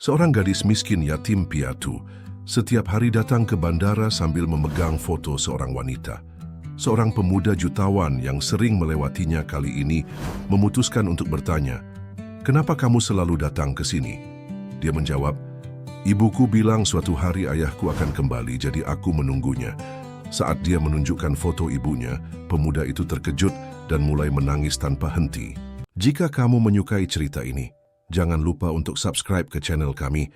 Seorang gadis miskin yatim piatu setiap hari datang ke bandara sambil memegang foto seorang wanita. Seorang pemuda jutawan yang sering melewatinya kali ini memutuskan untuk bertanya, "Kenapa kamu selalu datang ke sini?" Dia menjawab, "Ibuku bilang suatu hari ayahku akan kembali, jadi aku menunggunya." Saat dia menunjukkan foto ibunya, pemuda itu terkejut dan mulai menangis tanpa henti. Jika kamu menyukai cerita ini, jangan lupa untuk subscribe ke channel kami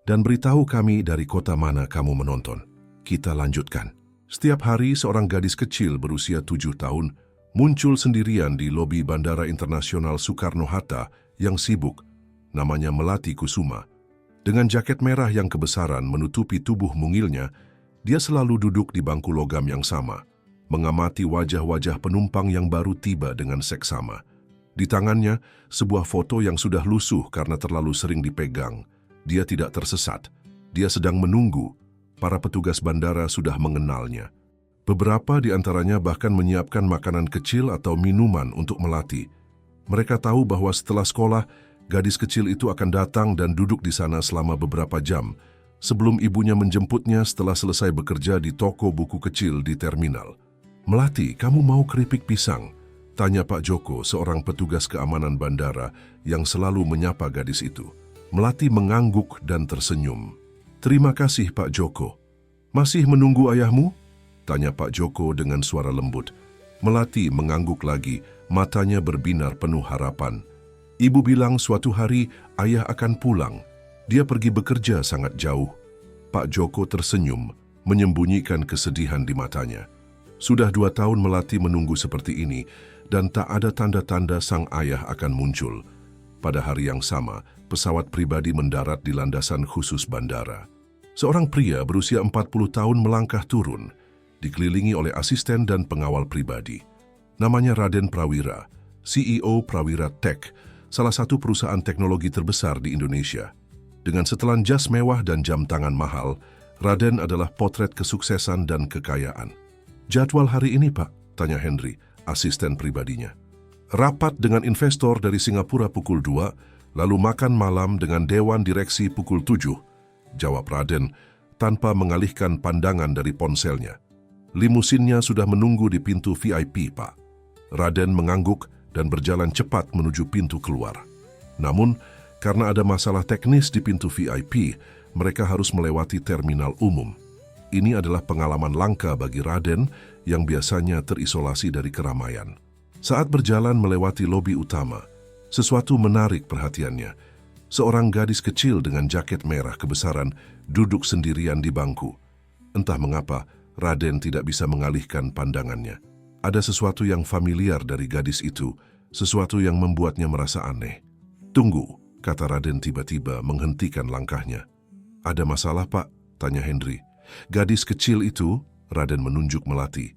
dan beritahu kami dari kota mana kamu menonton. Kita lanjutkan. Setiap hari seorang gadis kecil berusia 7 tahun muncul sendirian di lobi Bandara Internasional Soekarno-Hatta yang sibuk, namanya Melati Kusuma. Dengan jaket merah yang kebesaran menutupi tubuh mungilnya, dia selalu duduk di bangku logam yang sama, mengamati wajah-wajah penumpang yang baru tiba dengan seksama. Di tangannya, sebuah foto yang sudah lusuh karena terlalu sering dipegang. Dia tidak tersesat. Dia sedang menunggu. Para petugas bandara sudah mengenalnya. Beberapa di antaranya bahkan menyiapkan makanan kecil atau minuman untuk Melati. Mereka tahu bahwa setelah sekolah, gadis kecil itu akan datang dan duduk di sana selama beberapa jam, sebelum ibunya menjemputnya setelah selesai bekerja di toko buku kecil di terminal. "Melati, kamu mau keripik pisang?" tanya Pak Joko, seorang petugas keamanan bandara yang selalu menyapa gadis itu. Melati mengangguk dan tersenyum. "Terima kasih, Pak Joko." "Masih menunggu ayahmu?" tanya Pak Joko dengan suara lembut. Melati mengangguk lagi, matanya berbinar penuh harapan. "Ibu bilang suatu hari ayah akan pulang. Dia pergi bekerja sangat jauh." Pak Joko tersenyum, menyembunyikan kesedihan di matanya. Sudah 2 tahun Melati menunggu seperti ini, dan tak ada tanda-tanda sang ayah akan muncul. Pada hari yang sama, pesawat pribadi mendarat di landasan khusus bandara. Seorang pria berusia 40 tahun melangkah turun, dikelilingi oleh asisten dan pengawal pribadi. Namanya Raden Prawira, CEO Prawira Tech, salah satu perusahaan teknologi terbesar di Indonesia. Dengan setelan jas mewah dan jam tangan mahal, Raden adalah potret kesuksesan dan kekayaan. "Jadwal hari ini, Pak?" tanya Henry, asisten pribadinya. "Rapat dengan investor dari Singapura pukul 2, lalu makan malam dengan Dewan Direksi pukul 7, jawab Raden tanpa mengalihkan pandangan dari ponselnya. "Limusinnya sudah menunggu di pintu VIP, Pak." Raden mengangguk dan berjalan cepat menuju pintu keluar. Namun, karena ada masalah teknis di pintu VIP, mereka harus melewati terminal umum. Ini adalah pengalaman langka bagi Raden yang biasanya terisolasi dari keramaian. Saat berjalan melewati lobi utama, sesuatu menarik perhatiannya. Seorang gadis kecil dengan jaket merah kebesaran duduk sendirian di bangku. Entah mengapa, Raden tidak bisa mengalihkan pandangannya. Ada sesuatu yang familiar dari gadis itu, sesuatu yang membuatnya merasa aneh. "Tunggu," kata Raden tiba-tiba menghentikan langkahnya. "Ada masalah, Pak?" tanya Henry. Gadis kecil itu, Raden menunjuk Melati.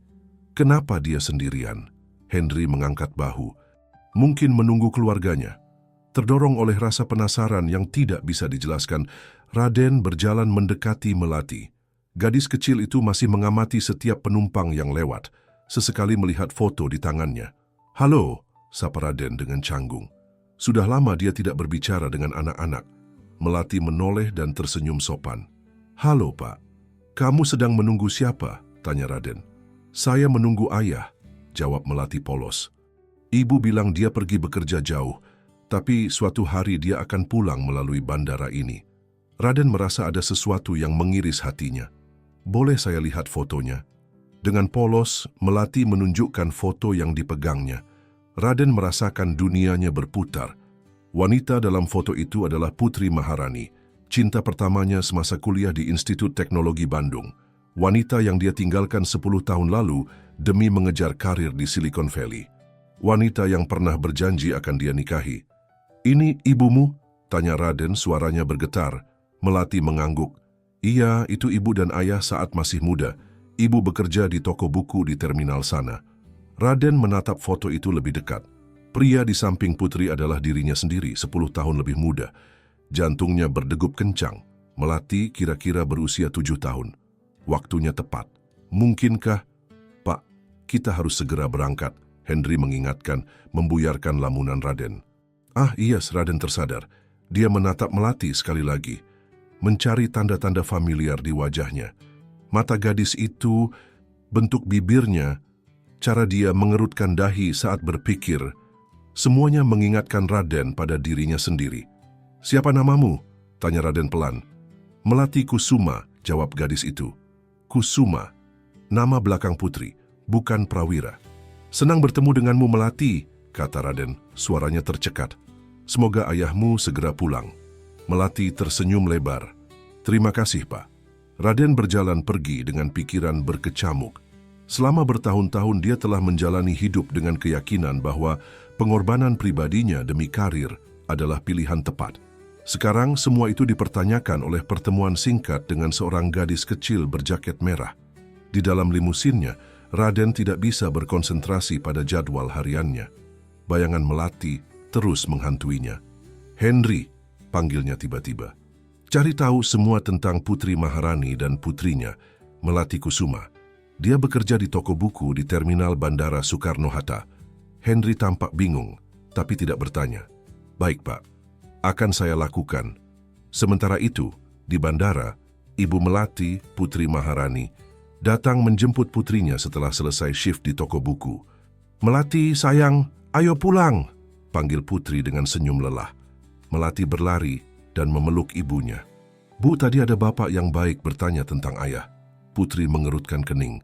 "Kenapa dia sendirian?" Henry mengangkat bahu. "Mungkin menunggu keluarganya." Terdorong oleh rasa penasaran yang tidak bisa dijelaskan, Raden berjalan mendekati Melati. Gadis kecil itu masih mengamati setiap penumpang yang lewat, sesekali melihat foto di tangannya. "Halo," sapa Raden dengan canggung. Sudah lama dia tidak berbicara dengan anak-anak. Melati menoleh dan tersenyum sopan. "Halo, Pak. Kamu sedang menunggu siapa?" tanya Raden. "Saya menunggu ayah," jawab Melati polos. "Ibu bilang dia pergi bekerja jauh, tapi suatu hari dia akan pulang melalui bandara ini." Raden merasa ada sesuatu yang mengiris hatinya. "Boleh saya lihat fotonya?" Dengan polos, Melati menunjukkan foto yang dipegangnya. Raden merasakan dunianya berputar. Wanita dalam foto itu adalah Putri Maharani, cinta pertamanya semasa kuliah di Institut Teknologi Bandung. Wanita yang dia tinggalkan 10 tahun lalu demi mengejar karir di Silicon Valley. Wanita yang pernah berjanji akan dia nikahi. "Ini ibumu?" tanya Raden, suaranya bergetar. Melati mengangguk. "Iya, itu ibu dan ayah saat masih muda. Ibu bekerja di toko buku di terminal sana." Raden menatap foto itu lebih dekat. Pria di samping Putri adalah dirinya sendiri, 10 tahun lebih muda. Jantungnya berdegup kencang. Melati kira-kira berusia 7 tahun. Waktunya tepat. "Mungkinkah?" "Pak, kita harus segera berangkat," Henry mengingatkan, membuyarkan lamunan Raden. "Ah, iya," Raden tersadar. Dia menatap Melati sekali lagi, mencari tanda-tanda familiar di wajahnya. Mata gadis itu, bentuk bibirnya, cara dia mengerutkan dahi saat berpikir, semuanya mengingatkan Raden pada dirinya sendiri. "Siapa namamu?" tanya Raden pelan. "Melati Kusuma," jawab gadis itu. "Kusuma, nama belakang putri, bukan Prawira." "Senang bertemu denganmu, Melati," kata Raden, suaranya tercekat. "Semoga ayahmu segera pulang." Melati tersenyum lebar. "Terima kasih, Pak." Raden berjalan pergi dengan pikiran berkecamuk. Selama bertahun-tahun dia telah menjalani hidup dengan keyakinan bahwa pengorbanan pribadinya demi karir adalah pilihan tepat. Sekarang semua itu dipertanyakan oleh pertemuan singkat dengan seorang gadis kecil berjaket merah. Di dalam limusinnya, Raden tidak bisa berkonsentrasi pada jadwal hariannya. Bayangan Melati terus menghantuinya. "Henry," panggilnya tiba-tiba. "Cari tahu semua tentang Putri Maharani dan putrinya, Melati Kusuma. Dia bekerja di toko buku di terminal Bandara Soekarno-Hatta." Henry tampak bingung, tapi tidak bertanya. "Baik, Pak. Akan saya lakukan." Sementara itu, di bandara, Ibu Melati, Putri Maharani, datang menjemput putrinya setelah selesai shift di toko buku. "Melati, sayang, ayo pulang," panggil putri dengan senyum lelah. Melati berlari dan memeluk ibunya. "Bu, tadi ada bapak yang baik bertanya tentang ayah." Putri mengerutkan kening.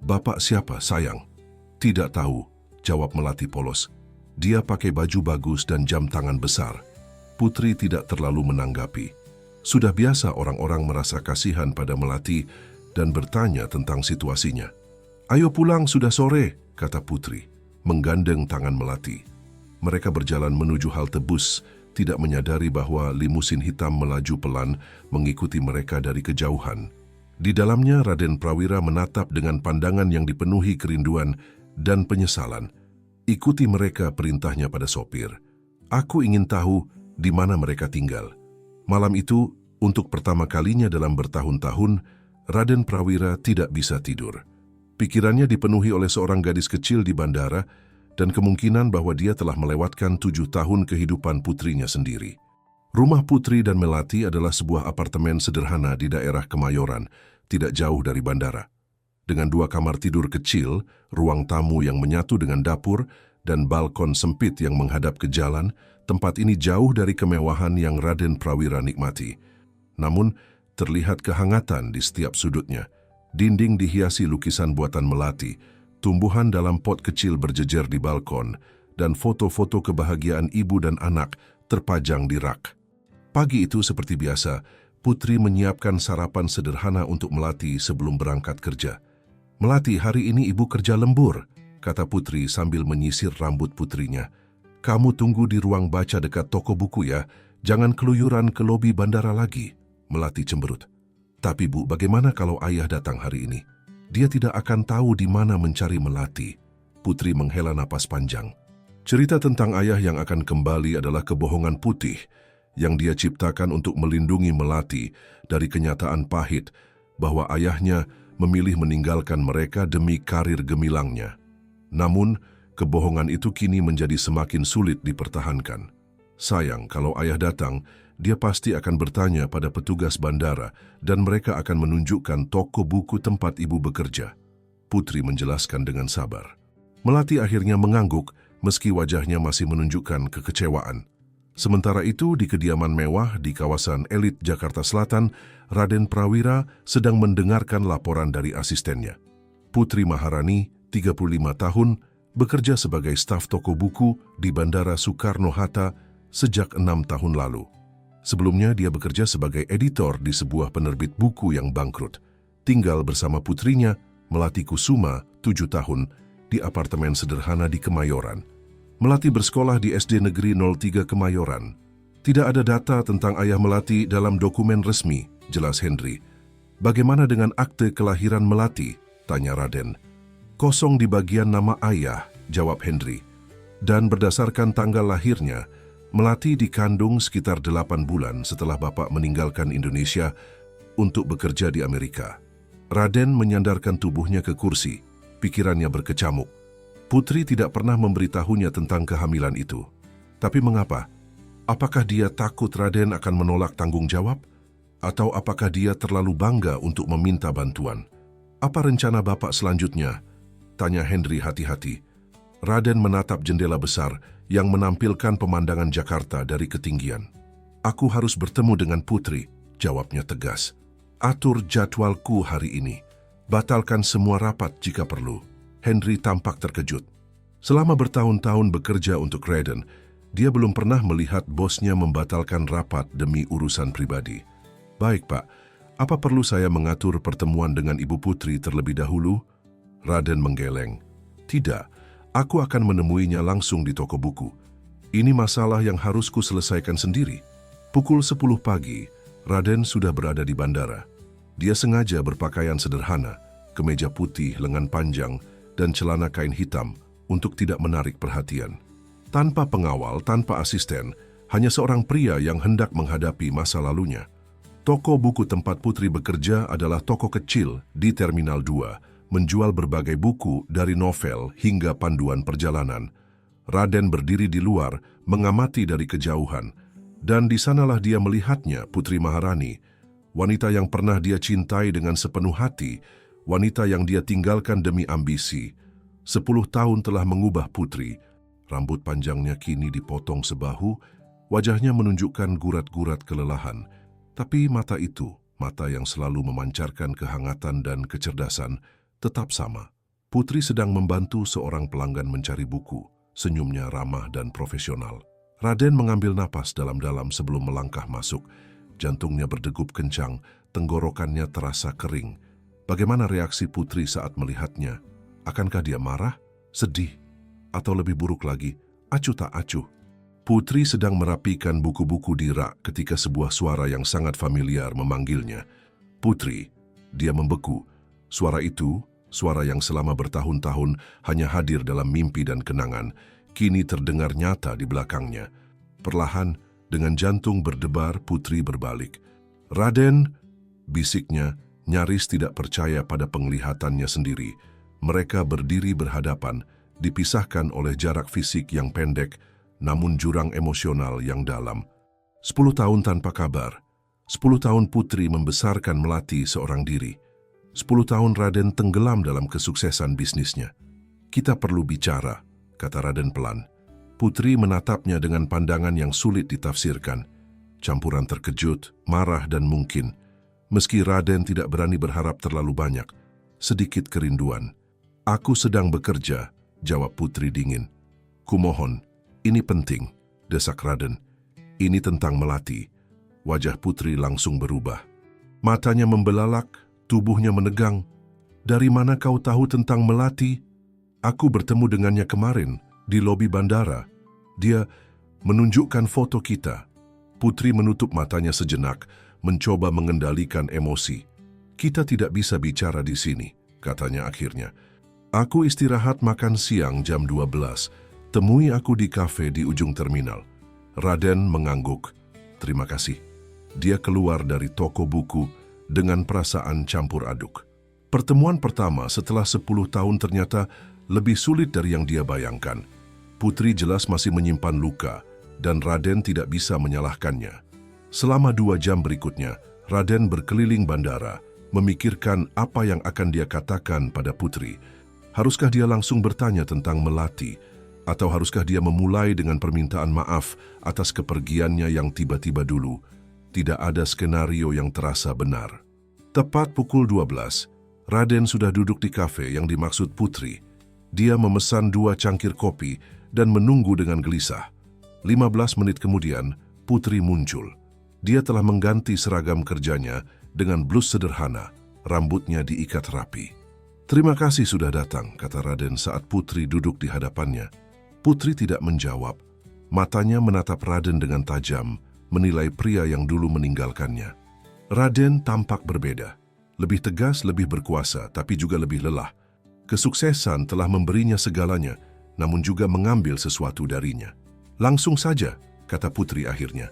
"Bapak siapa, sayang?" "Tidak tahu," jawab Melati polos. "Dia pakai baju bagus dan jam tangan besar." Putri tidak terlalu menanggapi. Sudah biasa orang-orang merasa kasihan pada Melati dan bertanya tentang situasinya. "Ayo pulang, sudah sore," kata Putri, menggandeng tangan Melati. Mereka berjalan menuju halte bus, tidak menyadari bahwa limusin hitam melaju pelan mengikuti mereka dari kejauhan. Di dalamnya Raden Prawira menatap dengan pandangan yang dipenuhi kerinduan dan penyesalan. "Ikuti mereka," perintahnya pada sopir. "Aku ingin tahu di mana mereka tinggal." Malam itu, untuk pertama kalinya dalam bertahun-tahun, Raden Prawira tidak bisa tidur. Pikirannya dipenuhi oleh seorang gadis kecil di bandara dan kemungkinan bahwa dia telah melewatkan 7 tahun kehidupan putrinya sendiri. Rumah Putri dan Melati adalah sebuah apartemen sederhana di daerah Kemayoran, tidak jauh dari bandara. Dengan 2 kamar tidur kecil, ruang tamu yang menyatu dengan dapur, dan balkon sempit yang menghadap ke jalan, tempat ini jauh dari kemewahan yang Raden Prawira nikmati. Namun, terlihat kehangatan di setiap sudutnya. Dinding dihiasi lukisan buatan Melati, tumbuhan dalam pot kecil berjejer di balkon, dan foto-foto kebahagiaan ibu dan anak terpajang di rak. Pagi itu seperti biasa, Putri menyiapkan sarapan sederhana untuk Melati sebelum berangkat kerja. "Melati, hari ini ibu kerja lembur," kata Putri sambil menyisir rambut putrinya. "Kamu tunggu di ruang baca dekat toko buku ya, jangan keluyuran ke lobi bandara lagi." Melati cemberut. "Tapi Bu, bagaimana kalau ayah datang hari ini? Dia tidak akan tahu di mana mencari Melati." Putri menghela napas panjang. Cerita tentang ayah yang akan kembali adalah kebohongan putih yang dia ciptakan untuk melindungi Melati dari kenyataan pahit bahwa ayahnya memilih meninggalkan mereka demi karir gemilangnya. Namun, kebohongan itu kini menjadi semakin sulit dipertahankan. Sayang, kalau ayah datang, dia pasti akan bertanya pada petugas bandara dan mereka akan menunjukkan toko buku tempat ibu bekerja. Putri menjelaskan dengan sabar. Melati akhirnya mengangguk meski wajahnya masih menunjukkan kekecewaan. Sementara itu, di kediaman mewah di kawasan elit Jakarta Selatan, Raden Prawira sedang mendengarkan laporan dari asistennya. Putri Maharani, 35 tahun, bekerja sebagai staf toko buku di Bandara Soekarno-Hatta sejak 6 tahun lalu. Sebelumnya, dia bekerja sebagai editor di sebuah penerbit buku yang bangkrut. Tinggal bersama putrinya, Melati Kusuma, 7 tahun, di apartemen sederhana di Kemayoran. Melati bersekolah di SD Negeri 03 Kemayoran. "Tidak ada data tentang ayah Melati dalam dokumen resmi," jelas Henry. "Bagaimana dengan akte kelahiran Melati?" tanya Raden. "Kosong di bagian nama ayah," jawab Henry. "Dan berdasarkan tanggal lahirnya, Melati dikandung sekitar 8 bulan setelah bapak meninggalkan Indonesia untuk bekerja di Amerika." Raden menyandarkan tubuhnya ke kursi, pikirannya berkecamuk. Putri tidak pernah memberitahunya tentang kehamilan itu. Tapi mengapa? Apakah dia takut Raden akan menolak tanggung jawab? Atau apakah dia terlalu bangga untuk meminta bantuan? Apa rencana Bapak selanjutnya? Tanya Henry hati-hati. Raden menatap jendela besar yang menampilkan pemandangan Jakarta dari ketinggian. Aku harus bertemu dengan Putri, jawabnya tegas. Atur jadwalku hari ini. Batalkan semua rapat jika perlu. Henry tampak terkejut. Selama bertahun-tahun bekerja untuk Raden, dia belum pernah melihat bosnya membatalkan rapat demi urusan pribadi. Baik, Pak. Apa perlu saya mengatur pertemuan dengan Ibu Putri terlebih dahulu? Raden menggeleng. Tidak, aku akan menemuinya langsung di toko buku. Ini masalah yang harus ku selesaikan sendiri. Pukul 10 pagi, Raden sudah berada di bandara. Dia sengaja berpakaian sederhana, kemeja putih lengan panjang, dan celana kain hitam untuk tidak menarik perhatian. Tanpa pengawal, tanpa asisten, hanya seorang pria yang hendak menghadapi masa lalunya. Toko buku tempat Putri bekerja adalah toko kecil di Terminal 2, menjual berbagai buku dari novel hingga panduan perjalanan. Raden berdiri di luar, mengamati dari kejauhan, dan di sanalah dia melihatnya, Putri Maharani, wanita yang pernah dia cintai dengan sepenuh hati, wanita yang dia tinggalkan demi ambisi. 10 tahun telah mengubah Putri. Rambut panjangnya kini dipotong sebahu, wajahnya menunjukkan gurat-gurat kelelahan. Tapi mata itu, mata yang selalu memancarkan kehangatan dan kecerdasan, tetap sama. Putri sedang membantu seorang pelanggan mencari buku, senyumnya ramah dan profesional. Raden mengambil napas dalam-dalam sebelum melangkah masuk. Jantungnya berdegup kencang, tenggorokannya terasa kering. Bagaimana reaksi Putri saat melihatnya? Akankah dia marah, sedih, atau lebih buruk lagi, acuh tak acuh? Putri sedang merapikan buku-buku di rak ketika sebuah suara yang sangat familiar memanggilnya. Putri, dia membeku. Suara itu, suara yang selama bertahun-tahun hanya hadir dalam mimpi dan kenangan, kini terdengar nyata di belakangnya. Perlahan, dengan jantung berdebar, Putri berbalik. Raden, bisiknya, nyaris tidak percaya pada penglihatannya sendiri. Mereka berdiri berhadapan, dipisahkan oleh jarak fisik yang pendek, namun jurang emosional yang dalam. 10 tahun tanpa kabar. 10 tahun Putri membesarkan Melati seorang diri. 10 tahun Raden tenggelam dalam kesuksesan bisnisnya. Kita perlu bicara, kata Raden pelan. Putri menatapnya dengan pandangan yang sulit ditafsirkan. Campuran terkejut, marah dan mungkin. Meski Raden tidak berani berharap terlalu banyak. Sedikit kerinduan. Aku sedang bekerja, jawab Putri dingin. Kumohon, ini penting, desak Raden. Ini tentang Melati. Wajah Putri langsung berubah. Matanya membelalak, tubuhnya menegang. Dari mana kau tahu tentang Melati? Aku bertemu dengannya kemarin, di lobi bandara. Dia menunjukkan foto kita. Putri menutup matanya sejenak, mencoba mengendalikan emosi. Kita tidak bisa bicara di sini, katanya akhirnya. Aku istirahat makan siang jam 12. Temui aku di kafe di ujung terminal. Raden mengangguk. Terima kasih. Dia keluar dari toko buku dengan perasaan campur aduk. Pertemuan pertama setelah 10 tahun ternyata lebih sulit dari yang dia bayangkan. Putri jelas masih menyimpan luka dan Raden tidak bisa menyalahkannya. Selama 2 jam berikutnya, Raden berkeliling bandara, memikirkan apa yang akan dia katakan pada Putri. Haruskah dia langsung bertanya tentang Melati? Atau haruskah dia memulai dengan permintaan maaf atas kepergiannya yang tiba-tiba dulu? Tidak ada skenario yang terasa benar. Tepat pukul 12, Raden sudah duduk di kafe yang dimaksud Putri. Dia memesan 2 cangkir kopi dan menunggu dengan gelisah. 15 menit kemudian, Putri muncul. Dia telah mengganti seragam kerjanya dengan blus sederhana, rambutnya diikat rapi. Terima kasih sudah datang, kata Raden saat Putri duduk di hadapannya. Putri tidak menjawab. Matanya menatap Raden dengan tajam, menilai pria yang dulu meninggalkannya. Raden tampak berbeda. Lebih tegas, lebih berkuasa, tapi juga lebih lelah. Kesuksesan telah memberinya segalanya, namun juga mengambil sesuatu darinya. Langsung saja, kata Putri akhirnya.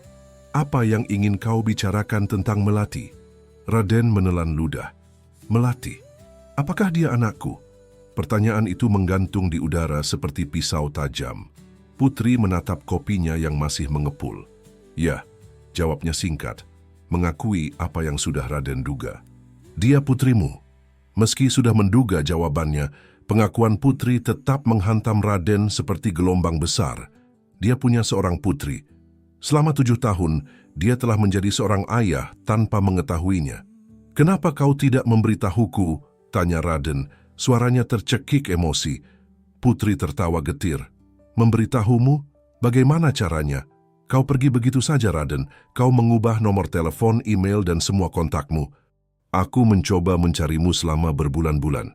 Apa yang ingin kau bicarakan tentang Melati? Raden menelan ludah. Melati, apakah dia anakku? Pertanyaan itu menggantung di udara seperti pisau tajam. Putri menatap kopinya yang masih mengepul. Ya, jawabnya singkat, mengakui apa yang sudah Raden duga. Dia putrimu. Meski sudah menduga jawabannya, pengakuan Putri tetap menghantam Raden seperti gelombang besar. Dia punya seorang putri. Selama 7 tahun, dia telah menjadi seorang ayah tanpa mengetahuinya. "Kenapa kau tidak memberitahuku?" tanya Raden. Suaranya tercekik emosi. Putri tertawa getir. "Memberitahumu? Bagaimana caranya? Kau pergi begitu saja, Raden. Kau mengubah nomor telepon, email, dan semua kontakmu. Aku mencoba mencarimu selama berbulan-bulan.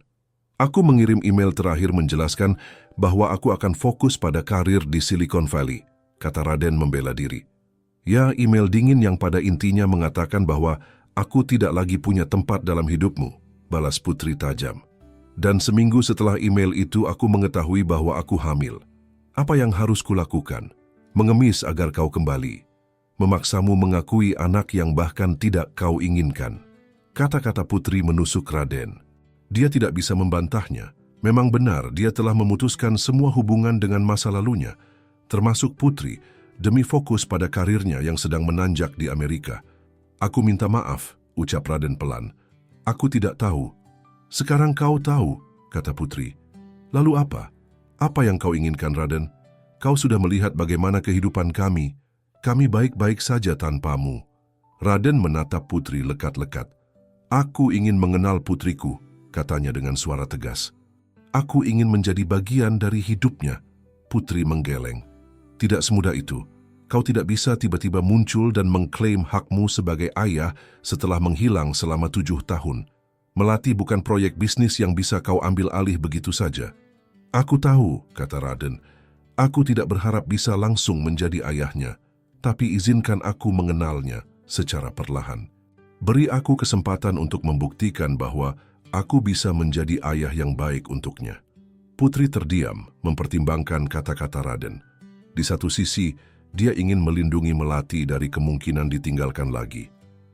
Aku mengirim email terakhir menjelaskan bahwa aku akan fokus pada karir di Silicon Valley," kata Raden membela diri. "Ya, email dingin yang pada intinya mengatakan bahwa aku tidak lagi punya tempat dalam hidupmu," balas Putri tajam. "Dan seminggu setelah email itu aku mengetahui bahwa aku hamil. Apa yang harus kulakukan? Mengemis agar kau kembali. Memaksamu mengakui anak yang bahkan tidak kau inginkan." Kata-kata Putri menusuk Raden. Dia tidak bisa membantahnya. Memang benar dia telah memutuskan semua hubungan dengan masa lalunya, termasuk Putri, demi fokus pada karirnya yang sedang menanjak di Amerika. "Aku minta maaf," ucap Raden pelan. "Aku tidak tahu." "Sekarang kau tahu," kata Putri. "Lalu apa? Apa yang kau inginkan, Raden? Kau sudah melihat bagaimana kehidupan kami. Kami baik-baik saja tanpamu." Raden menatap Putri lekat-lekat. "Aku ingin mengenal putriku," katanya dengan suara tegas. "Aku ingin menjadi bagian dari hidupnya." Putri menggeleng. "Tidak semudah itu. Kau tidak bisa tiba-tiba muncul dan mengklaim hakmu sebagai ayah setelah menghilang selama 7 tahun. Melati bukan proyek bisnis yang bisa kau ambil alih begitu saja." "Aku tahu," kata Raden. "Aku tidak berharap bisa langsung menjadi ayahnya, tapi izinkan aku mengenalnya secara perlahan. Beri aku kesempatan untuk membuktikan bahwa aku bisa menjadi ayah yang baik untuknya." Putri terdiam, mempertimbangkan kata-kata Raden. Di satu sisi, dia ingin melindungi Melati dari kemungkinan ditinggalkan lagi.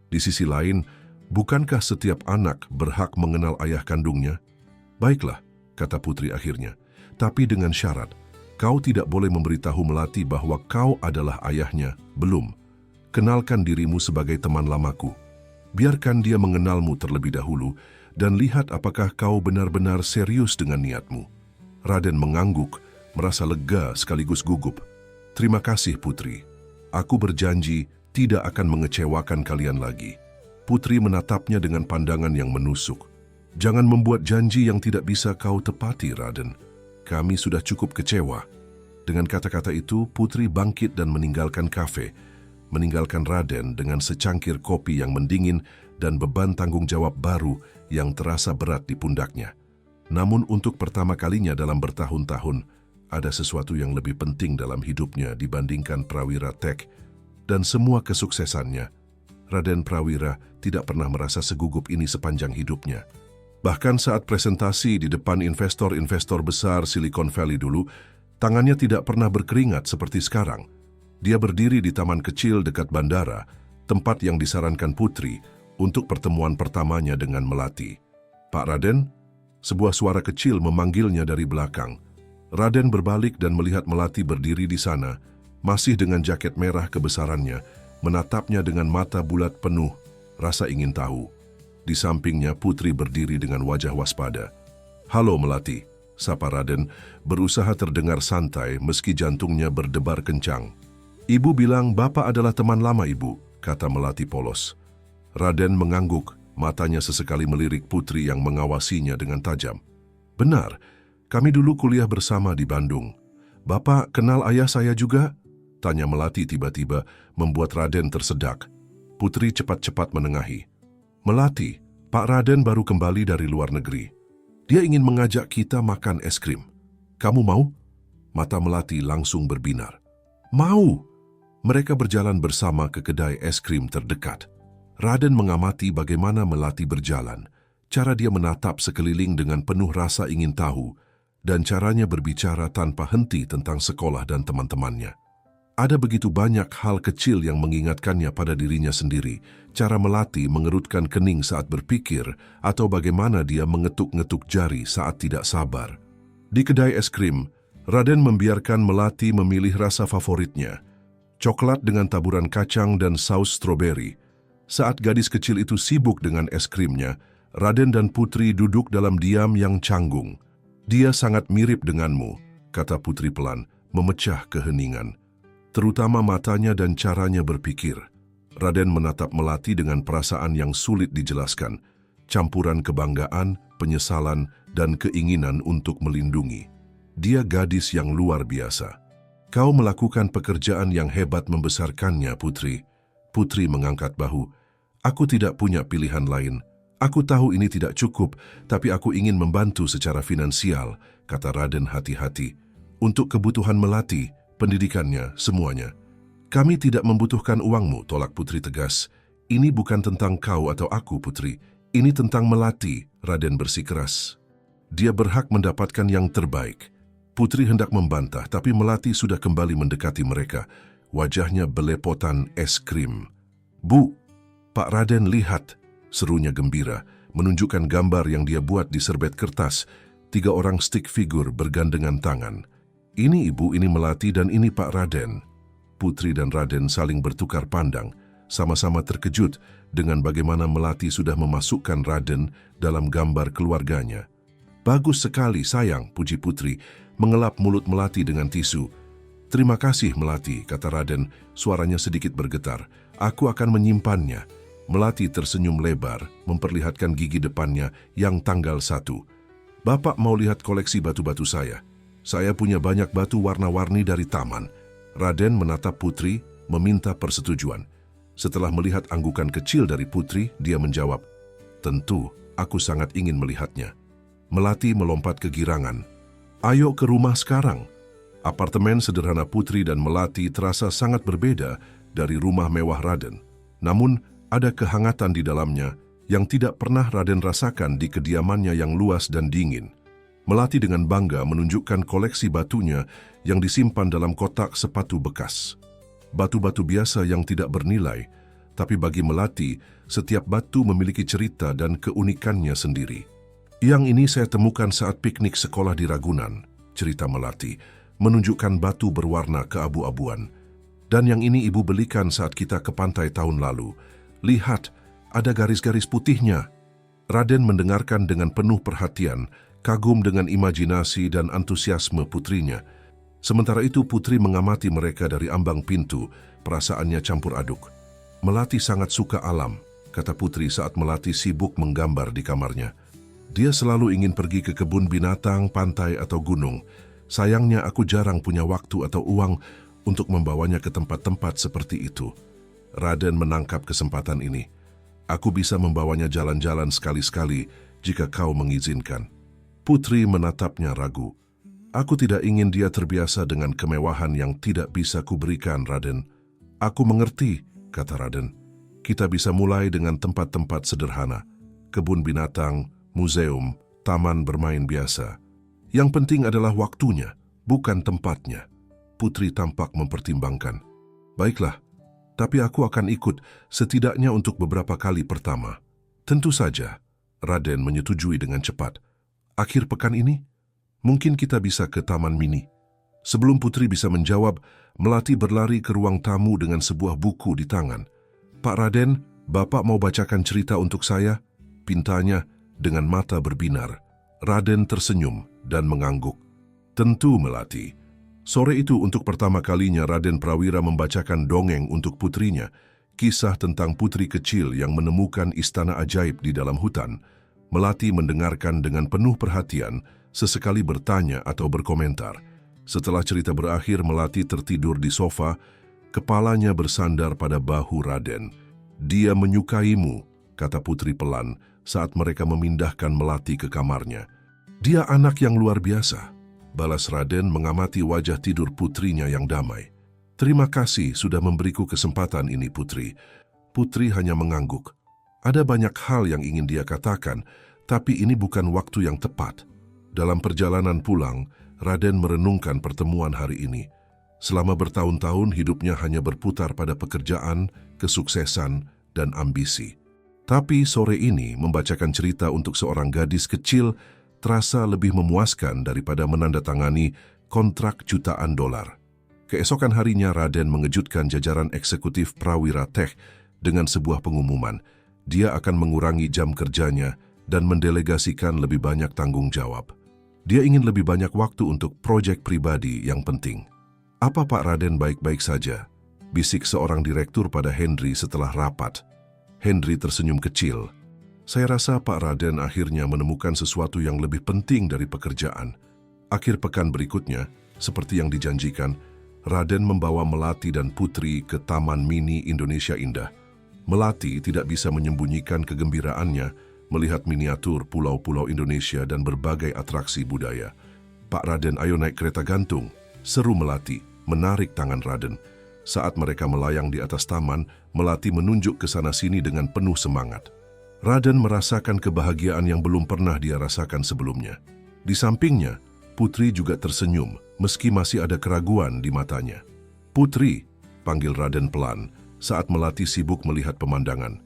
Di sisi lain, bukankah setiap anak berhak mengenal ayah kandungnya? "Baiklah," kata Putri akhirnya, "tapi dengan syarat, kau tidak boleh memberitahu Melati bahwa kau adalah ayahnya. Belum. Kenalkan dirimu sebagai teman lamaku. Biarkan dia mengenalmu terlebih dahulu dan lihat apakah kau benar-benar serius dengan niatmu." Raden mengangguk, merasa lega sekaligus gugup. "Terima kasih, Putri. Aku berjanji tidak akan mengecewakan kalian lagi." Putri menatapnya dengan pandangan yang menusuk. "Jangan membuat janji yang tidak bisa kau tepati, Raden. Kami sudah cukup kecewa." Dengan kata-kata itu, Putri bangkit dan meninggalkan kafe, meninggalkan Raden dengan secangkir kopi yang mendingin dan beban tanggung jawab baru yang terasa berat di pundaknya. Namun untuk pertama kalinya dalam bertahun-tahun, ada sesuatu yang lebih penting dalam hidupnya dibandingkan Prawira Tech dan semua kesuksesannya. Raden Prawira tidak pernah merasa segugup ini sepanjang hidupnya. Bahkan saat presentasi di depan investor-investor besar Silicon Valley dulu, tangannya tidak pernah berkeringat seperti sekarang. Dia berdiri di taman kecil dekat bandara, tempat yang disarankan Putri untuk pertemuan pertamanya dengan Melati. "Pak Raden?" Sebuah suara kecil memanggilnya dari belakang. Raden berbalik dan melihat Melati berdiri di sana, masih dengan jaket merah kebesarannya, menatapnya dengan mata bulat penuh, rasa ingin tahu. Di sampingnya Putri berdiri dengan wajah waspada. "Halo Melati," sapa Raden, berusaha terdengar santai meski jantungnya berdebar kencang. "Ibu bilang Bapak adalah teman lama Ibu," kata Melati polos. Raden mengangguk, matanya sesekali melirik Putri yang mengawasinya dengan tajam. "Benar, kami dulu kuliah bersama di Bandung. Bapak kenal ayah saya juga?" tanya Melati tiba-tiba, membuat Raden tersedak. Putri cepat-cepat menengahi. "Melati, Pak Raden baru kembali dari luar negeri. Dia ingin mengajak kita makan es krim. Kamu mau?" Mata Melati langsung berbinar. "Mau!" Mereka berjalan bersama ke kedai es krim terdekat. Raden mengamati bagaimana Melati berjalan, cara dia menatap sekeliling dengan penuh rasa ingin tahu, dan caranya berbicara tanpa henti tentang sekolah dan teman-temannya. Ada begitu banyak hal kecil yang mengingatkannya pada dirinya sendiri, cara Melati mengerutkan kening saat berpikir, atau bagaimana dia mengetuk-ngetuk jari saat tidak sabar. Di kedai es krim, Raden membiarkan Melati memilih rasa favoritnya. coklat dengan taburan kacang dan saus stroberi. Saat gadis kecil itu sibuk dengan es krimnya, Raden dan Putri duduk dalam diam yang canggung. "Dia sangat mirip denganmu," kata Putri pelan, memecah keheningan. Terutama matanya dan caranya berpikir. Raden menatap Melati dengan perasaan yang sulit dijelaskan, campuran kebanggaan, penyesalan, dan keinginan untuk melindungi. Dia gadis yang luar biasa. "Kau melakukan pekerjaan yang hebat membesarkannya, Putri." Putri mengangkat bahu. "Aku tidak punya pilihan lain. Aku tahu ini tidak cukup, tapi aku ingin membantu secara finansial," kata Raden hati-hati. "Untuk kebutuhan Melati, pendidikannya, semuanya." "Kami tidak membutuhkan uangmu," tolak Putri tegas. "Ini bukan tentang kau atau aku, Putri. Ini tentang Melati," Raden bersikeras. "Dia berhak mendapatkan yang terbaik." Putri hendak membantah, tapi Melati sudah kembali mendekati mereka. Wajahnya belepotan es krim. "Bu, Pak Raden lihat," serunya gembira, menunjukkan gambar yang dia buat di serbet kertas. 3 orang stick figure bergandengan tangan. "Ini Ibu, ini Melati, dan ini Pak Raden." Putri dan Raden saling bertukar pandang, sama-sama terkejut dengan bagaimana Melati sudah memasukkan Raden dalam gambar keluarganya. "Bagus sekali, sayang," puji Putri, mengelap mulut Melati dengan tisu. "Terima kasih, Melati," kata Raden, suaranya sedikit bergetar. "Aku akan menyimpannya." Melati tersenyum lebar, memperlihatkan gigi depannya yang tanggal 1. "Bapak mau lihat koleksi batu-batu saya? Saya punya banyak batu warna-warni dari taman." Raden menatap Putri, meminta persetujuan. Setelah melihat anggukan kecil dari Putri, dia menjawab, "Tentu, aku sangat ingin melihatnya." Melati melompat kegirangan. "Ayo ke rumah sekarang." Apartemen sederhana Putri dan Melati terasa sangat berbeda dari rumah mewah Raden. Namun, ada kehangatan di dalamnya yang tidak pernah Raden rasakan di kediamannya yang luas dan dingin. Melati dengan bangga menunjukkan koleksi batunya yang disimpan dalam kotak sepatu bekas. Batu-batu biasa yang tidak bernilai, tapi bagi Melati, setiap batu memiliki cerita dan keunikannya sendiri. "Yang ini saya temukan saat piknik sekolah di Ragunan," cerita Melati, menunjukkan batu berwarna keabu-abuan. "Dan yang ini Ibu belikan saat kita ke pantai tahun lalu. Lihat, ada garis-garis putihnya." Raden mendengarkan dengan penuh perhatian, kagum dengan imajinasi dan antusiasme putrinya. Sementara itu Putri mengamati mereka dari ambang pintu, perasaannya campur aduk. "Melati sangat suka alam," kata Putri saat Melati sibuk menggambar di kamarnya. "Dia selalu ingin pergi ke kebun binatang, pantai, atau gunung. Sayangnya aku jarang punya waktu atau uang untuk membawanya ke tempat-tempat seperti itu." Raden menangkap kesempatan ini. "Aku bisa membawanya jalan-jalan sekali-sekali jika kau mengizinkan." Putri menatapnya ragu. "Aku tidak ingin dia terbiasa dengan kemewahan yang tidak bisa kuberikan, Raden." "Aku mengerti," kata Raden. "Kita bisa mulai dengan tempat-tempat sederhana. Kebun binatang, museum, taman bermain biasa. Yang penting adalah waktunya, bukan tempatnya." Putri tampak mempertimbangkan. "Baiklah, tapi aku akan ikut setidaknya untuk beberapa kali pertama." "Tentu saja," Raden menyetujui dengan cepat. "Akhir pekan ini, mungkin kita bisa ke Taman Mini." Sebelum Putri bisa menjawab, Melati berlari ke ruang tamu dengan sebuah buku di tangan. "Pak Raden, Bapak mau bacakan cerita untuk saya?" pintanya dengan mata berbinar. Raden tersenyum dan mengangguk. "Tentu, Melati." Sore itu untuk pertama kalinya Raden Prawira membacakan dongeng untuk putrinya, kisah tentang putri kecil yang menemukan istana ajaib di dalam hutan. Melati mendengarkan dengan penuh perhatian, sesekali bertanya atau berkomentar. Setelah cerita berakhir, Melati tertidur di sofa, kepalanya bersandar pada bahu Raden. "Dia menyukaimu," kata Putri pelan saat mereka memindahkan Melati ke kamarnya. "Dia anak yang luar biasa," balas Raden mengamati wajah tidur putrinya yang damai. "Terima kasih sudah memberiku kesempatan ini, Putri." Putri hanya mengangguk. Ada banyak hal yang ingin dia katakan, tapi ini bukan waktu yang tepat. Dalam perjalanan pulang, Raden merenungkan pertemuan hari ini. Selama bertahun-tahun hidupnya hanya berputar pada pekerjaan, kesuksesan, dan ambisi. Tapi sore ini membacakan cerita untuk seorang gadis kecil terasa lebih memuaskan daripada menandatangani kontrak jutaan dolar. Keesokan harinya Raden mengejutkan jajaran eksekutif Prawira Tech dengan sebuah pengumuman. Dia akan mengurangi jam kerjanya dan mendelegasikan lebih banyak tanggung jawab. Dia ingin lebih banyak waktu untuk proyek pribadi yang penting. "Apa Pak Raden baik-baik saja?" bisik seorang direktur pada Henry setelah rapat. Henry tersenyum kecil. "Saya rasa Pak Raden akhirnya menemukan sesuatu yang lebih penting dari pekerjaan." Akhir pekan berikutnya, seperti yang dijanjikan, Raden membawa Melati dan Putri ke Taman Mini Indonesia Indah. Melati tidak bisa menyembunyikan kegembiraannya melihat miniatur pulau-pulau Indonesia dan berbagai atraksi budaya. "Pak Raden, ayo naik kereta gantung," seru Melati, menarik tangan Raden. Saat mereka melayang di atas taman, Melati menunjuk ke sana-sini dengan penuh semangat. Raden merasakan kebahagiaan yang belum pernah dia rasakan sebelumnya. Di sampingnya, Putri juga tersenyum, meski masih ada keraguan di matanya. "Putri," panggil Raden pelan, saat Melati sibuk melihat pemandangan.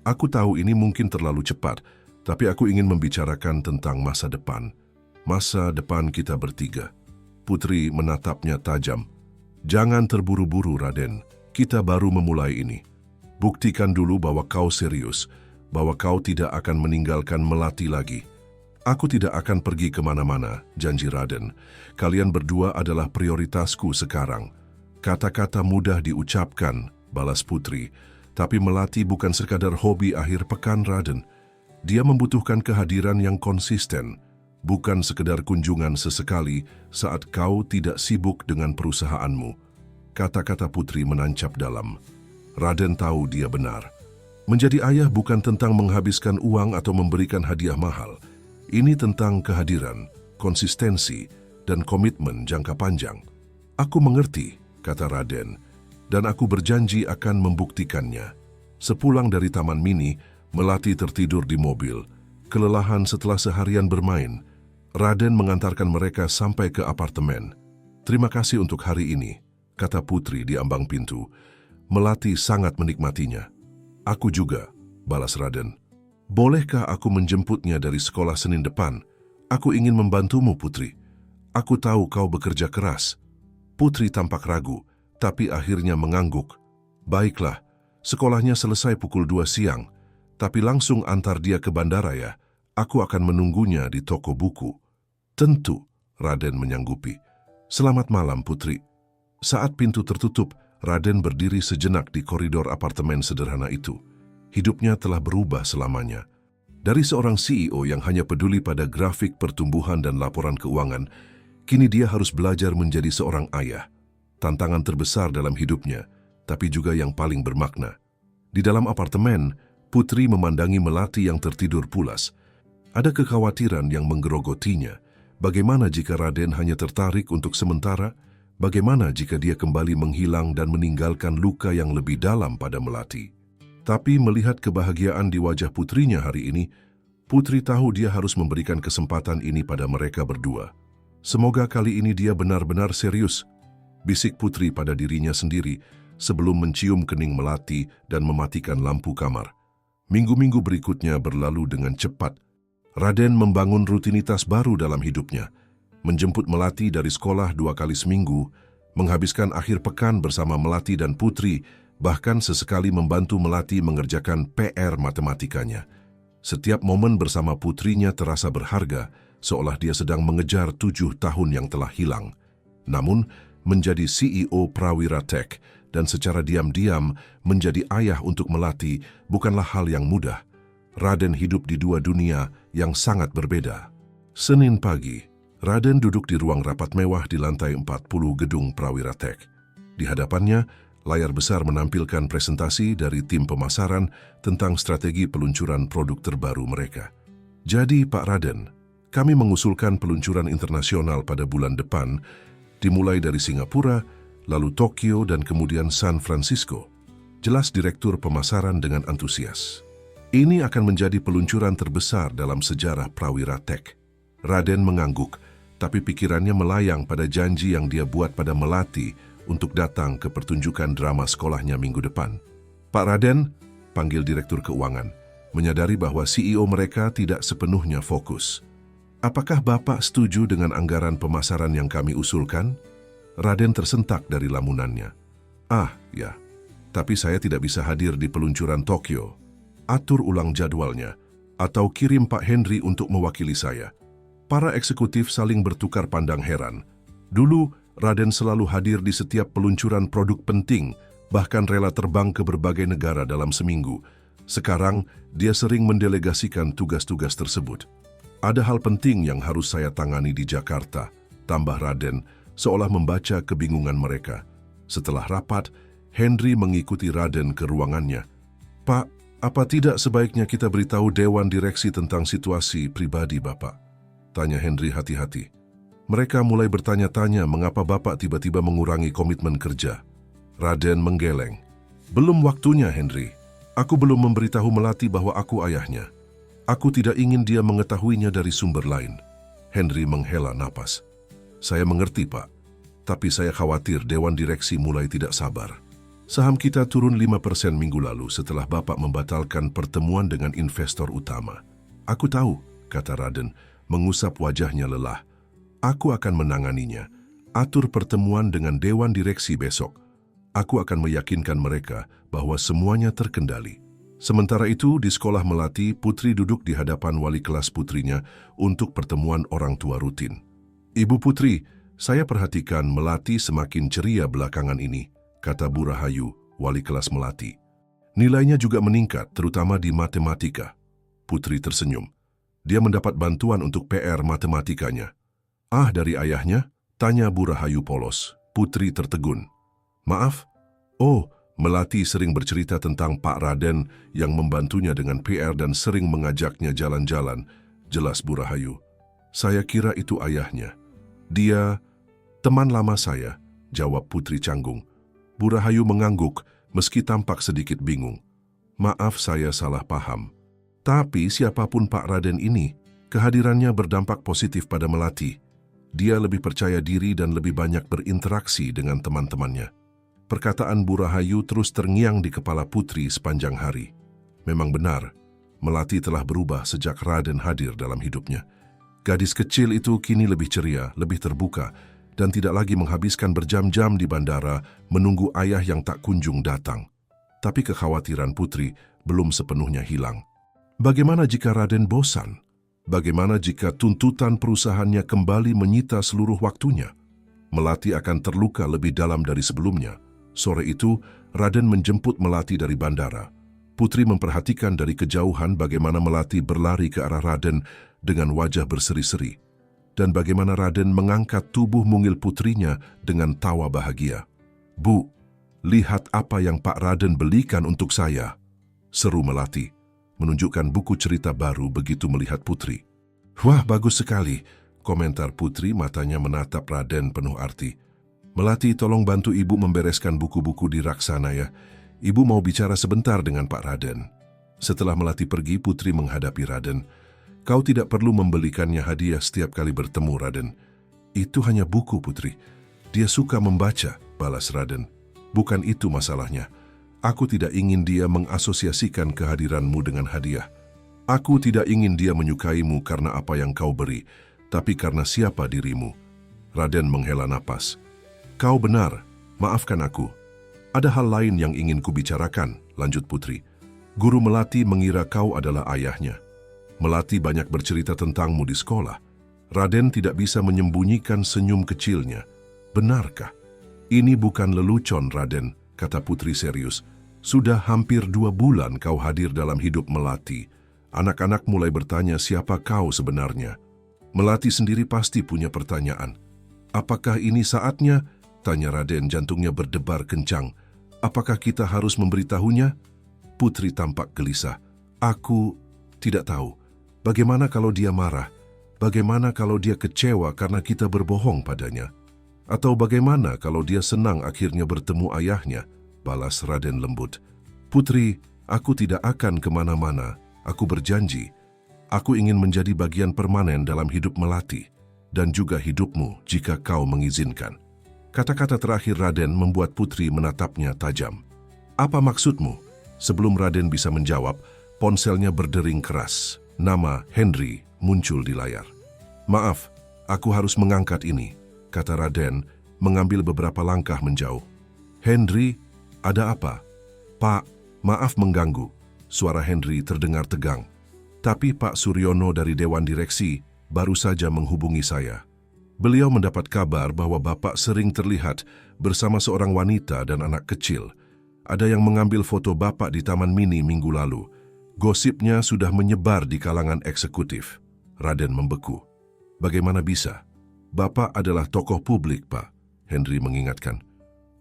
"Aku tahu ini mungkin terlalu cepat, tapi aku ingin membicarakan tentang masa depan. Masa depan kita bertiga." Putri menatapnya tajam. "Jangan terburu-buru, Raden. Kita baru memulai ini. Buktikan dulu bahwa kau serius, bahwa kau tidak akan meninggalkan Melati lagi." "Aku tidak akan pergi kemana-mana," janji Raden. "Kalian berdua adalah prioritasku sekarang." "Kata-kata mudah diucapkan," balas Putri. "Tapi Melati bukan sekadar hobi akhir pekan, Raden. Dia membutuhkan kehadiran yang konsisten, bukan sekedar kunjungan sesekali saat kau tidak sibuk dengan perusahaanmu." Kata-kata Putri menancap dalam. Raden tahu dia benar. Menjadi ayah bukan tentang menghabiskan uang atau memberikan hadiah mahal. Ini tentang kehadiran, konsistensi, dan komitmen jangka panjang. "Aku mengerti," kata Raden, "dan aku berjanji akan membuktikannya." Sepulang dari Taman Mini, Melati tertidur di mobil. Kelelahan setelah seharian bermain, Raden mengantarkan mereka sampai ke apartemen. "Terima kasih untuk hari ini," kata Putri di ambang pintu. Melati sangat menikmatinya. "Aku juga," balas Raden. "Bolehkah aku menjemputnya dari sekolah Senin depan? Aku ingin membantumu, Putri. Aku tahu kau bekerja keras." Putri tampak ragu, tapi akhirnya mengangguk. "Baiklah, sekolahnya selesai pukul 2 siang, tapi langsung antar dia ke bandara ya. Aku akan menunggunya di toko buku." "Tentu," Raden menyanggupi. "Selamat malam, Putri." Saat pintu tertutup, Raden berdiri sejenak di koridor apartemen sederhana itu. Hidupnya telah berubah selamanya. Dari seorang CEO yang hanya peduli pada grafik pertumbuhan dan laporan keuangan, kini dia harus belajar menjadi seorang ayah. Tantangan terbesar dalam hidupnya, tapi juga yang paling bermakna. Di dalam apartemen, Putri memandangi Melati yang tertidur pulas. Ada kekhawatiran yang menggerogotinya. Bagaimana jika Raden hanya tertarik untuk sementara? Bagaimana jika dia kembali menghilang dan meninggalkan luka yang lebih dalam pada Melati? Tapi melihat kebahagiaan di wajah putrinya hari ini, Putri tahu dia harus memberikan kesempatan ini pada mereka berdua. "Semoga kali ini dia benar-benar serius," bisik Putri pada dirinya sendiri sebelum mencium kening Melati dan mematikan lampu kamar. Minggu-minggu berikutnya berlalu dengan cepat. Raden membangun rutinitas baru dalam hidupnya. Menjemput Melati dari sekolah 2 kali seminggu, menghabiskan akhir pekan bersama Melati dan Putri, bahkan sesekali membantu Melati mengerjakan PR matematikanya. Setiap momen bersama putrinya terasa berharga, seolah dia sedang mengejar 7 tahun yang telah hilang. Namun, menjadi CEO Prawira Tech dan secara diam-diam menjadi ayah untuk Melati bukanlah hal yang mudah. Raden hidup di 2 dunia yang sangat berbeda. Senin pagi, Raden duduk di ruang rapat mewah di lantai 40 gedung Prawira Tech. Di hadapannya, layar besar menampilkan presentasi dari tim pemasaran tentang strategi peluncuran produk terbaru mereka. "Jadi, Pak Raden, kami mengusulkan peluncuran internasional pada bulan depan, dimulai dari Singapura, lalu Tokyo, dan kemudian San Francisco," jelas Direktur Pemasaran dengan antusias. "Ini akan menjadi peluncuran terbesar dalam sejarah Prawira Tech." Raden mengangguk, tapi pikirannya melayang pada janji yang dia buat pada Melati untuk datang ke pertunjukan drama sekolahnya minggu depan. "Pak Raden," panggil Direktur Keuangan, menyadari bahwa CEO mereka tidak sepenuhnya fokus. "Apakah Bapak setuju dengan anggaran pemasaran yang kami usulkan?" Raden tersentak dari lamunannya. Ah, ya. Tapi saya tidak bisa hadir di peluncuran Tokyo. Atur ulang jadwalnya, atau kirim Pak Henry untuk mewakili saya. Para eksekutif saling bertukar pandang heran. Dulu, Raden selalu hadir di setiap peluncuran produk penting, bahkan rela terbang ke berbagai negara dalam seminggu. Sekarang, dia sering mendelegasikan tugas-tugas tersebut. Ada hal penting yang harus saya tangani di Jakarta, tambah Raden, seolah membaca kebingungan mereka. Setelah rapat, Henry mengikuti Raden ke ruangannya. Pak, apa tidak sebaiknya kita beritahu Dewan Direksi tentang situasi pribadi Bapak? Tanya Henry hati-hati. Mereka mulai bertanya-tanya mengapa Bapak tiba-tiba mengurangi komitmen kerja. Raden menggeleng. Belum waktunya, Henry. Aku belum memberitahu Melati bahwa aku ayahnya. Aku tidak ingin dia mengetahuinya dari sumber lain. Henry menghela napas. Saya mengerti, Pak. Tapi saya khawatir Dewan Direksi mulai tidak sabar. Saham kita turun 5% minggu lalu setelah Bapak membatalkan pertemuan dengan investor utama. Aku tahu, kata Raden, mengusap wajahnya lelah. Aku akan menanganinya. Atur pertemuan dengan Dewan Direksi besok. Aku akan meyakinkan mereka bahwa semuanya terkendali. Sementara itu, di sekolah Melati, Putri duduk di hadapan wali kelas putrinya untuk pertemuan orang tua rutin. Ibu Putri, saya perhatikan Melati semakin ceria belakangan ini, kata Bu Rahayu, wali kelas Melati. Nilainya juga meningkat, terutama di matematika. Putri tersenyum. Dia mendapat bantuan untuk PR matematikanya. Ah, dari ayahnya? Tanya Bu Rahayu polos. Putri tertegun. Maaf? Oh, Melati sering bercerita tentang Pak Raden yang membantunya dengan PR dan sering mengajaknya jalan-jalan. Jelas Bu Rahayu. Saya kira itu ayahnya. Dia teman lama saya, jawab Putri canggung. Bu Rahayu mengangguk meski tampak sedikit bingung. Maaf, saya salah paham. Tapi siapapun Pak Raden ini, kehadirannya berdampak positif pada Melati. Dia lebih percaya diri dan lebih banyak berinteraksi dengan teman-temannya. Perkataan Bu Rahayu terus terngiang di kepala Putri sepanjang hari. Memang benar, Melati telah berubah sejak Raden hadir dalam hidupnya. Gadis kecil itu kini lebih ceria, lebih terbuka, dan tidak lagi menghabiskan berjam-jam di bandara menunggu ayah yang tak kunjung datang. Tapi kekhawatiran Putri belum sepenuhnya hilang. Bagaimana jika Raden bosan? Bagaimana jika tuntutan perusahaannya kembali menyita seluruh waktunya? Melati akan terluka lebih dalam dari sebelumnya. Sore itu, Raden menjemput Melati dari bandara. Putri memperhatikan dari kejauhan bagaimana Melati berlari ke arah Raden dengan wajah berseri-seri. Dan bagaimana Raden mengangkat tubuh mungil putrinya dengan tawa bahagia. Bu, lihat apa yang Pak Raden belikan untuk saya, seru Melati, menunjukkan buku cerita baru begitu melihat Putri. Wah, bagus sekali, komentar Putri, matanya menatap Raden penuh arti. Melati, tolong bantu Ibu membereskan buku-buku di rak sana ya. Ibu mau bicara sebentar dengan Pak Raden. Setelah Melati pergi, Putri menghadapi Raden. Kau tidak perlu membelikannya hadiah setiap kali bertemu, Raden. Itu hanya buku, Putri. Dia suka membaca, balas Raden. Bukan itu masalahnya. Aku tidak ingin dia mengasosiasikan kehadiranmu dengan hadiah. Aku tidak ingin dia menyukaimu karena apa yang kau beri, tapi karena siapa dirimu. Raden menghela napas. Kau benar, maafkan aku. Ada hal lain yang ingin kubicarakan, lanjut Putri. Guru Melati mengira kau adalah ayahnya. Melati banyak bercerita tentangmu di sekolah. Raden tidak bisa menyembunyikan senyum kecilnya. Benarkah? Ini bukan lelucon, Raden, kata Putri serius. Sudah hampir 2 bulan kau hadir dalam hidup Melati. Anak-anak mulai bertanya siapa kau sebenarnya. Melati sendiri pasti punya pertanyaan. Apakah ini saatnya? Tanya Raden, jantungnya berdebar kencang. Apakah kita harus memberitahunya? Putri tampak gelisah. Aku tidak tahu. Bagaimana kalau dia marah? Bagaimana kalau dia kecewa karena kita berbohong padanya? Atau bagaimana kalau dia senang akhirnya bertemu ayahnya? Balas Raden lembut. Putri, aku tidak akan kemana-mana. Aku berjanji. Aku ingin menjadi bagian permanen dalam hidup Melati dan juga hidupmu jika kau mengizinkan. Kata-kata terakhir Raden membuat Putri menatapnya tajam. Apa maksudmu? Sebelum Raden bisa menjawab, ponselnya berdering keras. Nama Henry muncul di layar. Maaf, aku harus mengangkat ini, kata Raden, mengambil beberapa langkah menjauh. "Henry, ada apa?" "Pak, maaf mengganggu." Suara Henry terdengar tegang. "Tapi Pak Suryono dari Dewan Direksi baru saja menghubungi saya. Beliau mendapat kabar bahwa Bapak sering terlihat bersama seorang wanita dan anak kecil. Ada yang mengambil foto Bapak di Taman Mini minggu lalu. Gosipnya sudah menyebar di kalangan eksekutif." Raden membeku. "Bagaimana bisa? Bapak adalah tokoh publik, Pak," Henry mengingatkan.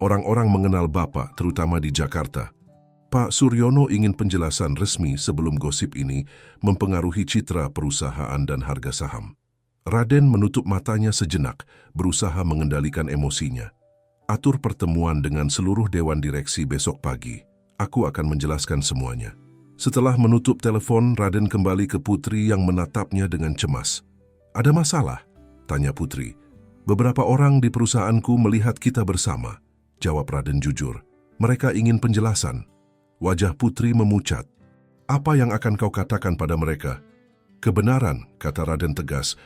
"Orang-orang mengenal Bapak, terutama di Jakarta." Pak Suryono ingin penjelasan resmi sebelum gosip ini mempengaruhi citra perusahaan dan harga saham. Raden menutup matanya sejenak, berusaha mengendalikan emosinya. "Atur pertemuan dengan seluruh Dewan Direksi besok pagi. Aku akan menjelaskan semuanya." Setelah menutup telepon, Raden kembali ke Putri yang menatapnya dengan cemas. "Ada masalah?" tanya Putri. "Beberapa orang di perusahaanku melihat kita bersama," jawab Raden jujur. "Mereka ingin penjelasan." Wajah Putri memucat. "Apa yang akan kau katakan pada mereka?" "Kebenaran," kata Raden tegas,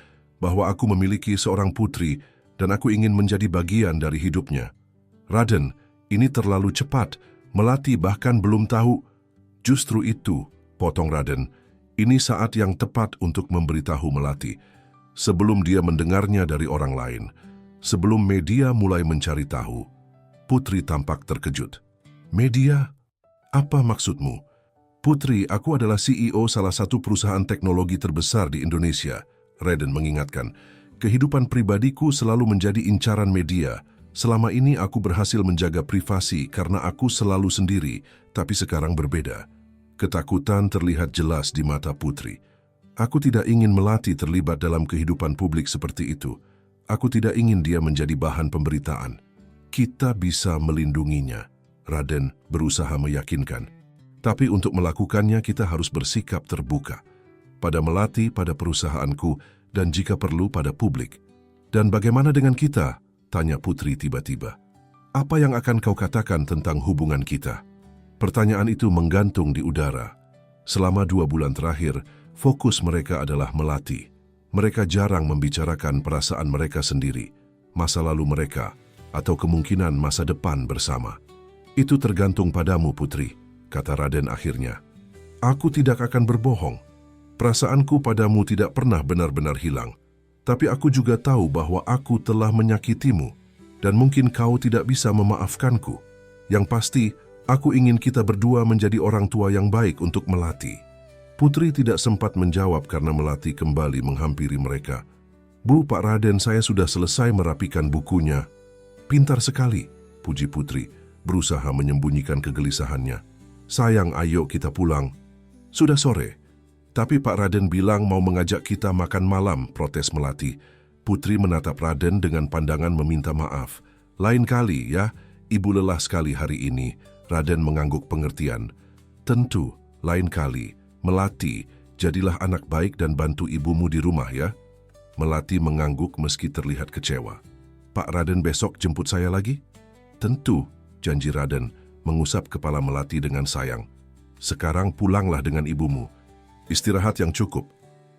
"bahwa aku memiliki seorang putri dan aku ingin menjadi bagian dari hidupnya." "Raden, ini terlalu cepat. Melati bahkan belum tahu." "Justru itu," potong Raden, "ini saat yang tepat untuk memberitahu Melati. Sebelum dia mendengarnya dari orang lain, sebelum media mulai mencari tahu." Putri tampak terkejut. "Media? Apa maksudmu?" "Putri, aku adalah CEO salah satu perusahaan teknologi terbesar di Indonesia." Raden mengingatkan, "Kehidupan pribadiku selalu menjadi incaran media. Selama ini aku berhasil menjaga privasi karena aku selalu sendiri, tapi sekarang berbeda." Ketakutan terlihat jelas di mata Putri. "Aku tidak ingin Melati terlibat dalam kehidupan publik seperti itu. Aku tidak ingin dia menjadi bahan pemberitaan." "Kita bisa melindunginya," Raden berusaha meyakinkan. "Tapi untuk melakukannya kita harus bersikap terbuka. Pada Melati, pada perusahaanku, dan jika perlu pada publik." "Dan bagaimana dengan kita?" tanya Putri tiba-tiba. "Apa yang akan kau katakan tentang hubungan kita?" Pertanyaan itu menggantung di udara. Selama 2 bulan terakhir, fokus mereka adalah Melati. Mereka jarang membicarakan perasaan mereka sendiri, masa lalu mereka, atau kemungkinan masa depan bersama. "Itu tergantung padamu, Putri," kata Raden akhirnya. "Aku tidak akan berbohong. Perasaanku padamu tidak pernah benar-benar hilang. Tapi aku juga tahu bahwa aku telah menyakitimu, dan mungkin kau tidak bisa memaafkanku. Yang pasti, aku ingin kita berdua menjadi orang tua yang baik untuk Melati." Putri tidak sempat menjawab karena Melati kembali menghampiri mereka. "Bu, Pak Raden, saya sudah selesai merapikan bukunya." "Pintar sekali," puji Putri, berusaha menyembunyikan kegelisahannya. "Sayang, ayo kita pulang. Sudah sore." "Tapi Pak Raden bilang mau mengajak kita makan malam," protes Melati. Putri menatap Raden dengan pandangan meminta maaf. "Lain kali ya, ibu lelah sekali hari ini." Raden mengangguk pengertian. "Tentu, lain kali. Melati, jadilah anak baik dan bantu ibumu di rumah ya." Melati mengangguk meski terlihat kecewa. "Pak Raden besok jemput saya lagi?" "Tentu," janji Raden, mengusap kepala Melati dengan sayang. "Sekarang pulanglah dengan ibumu. Istirahat yang cukup."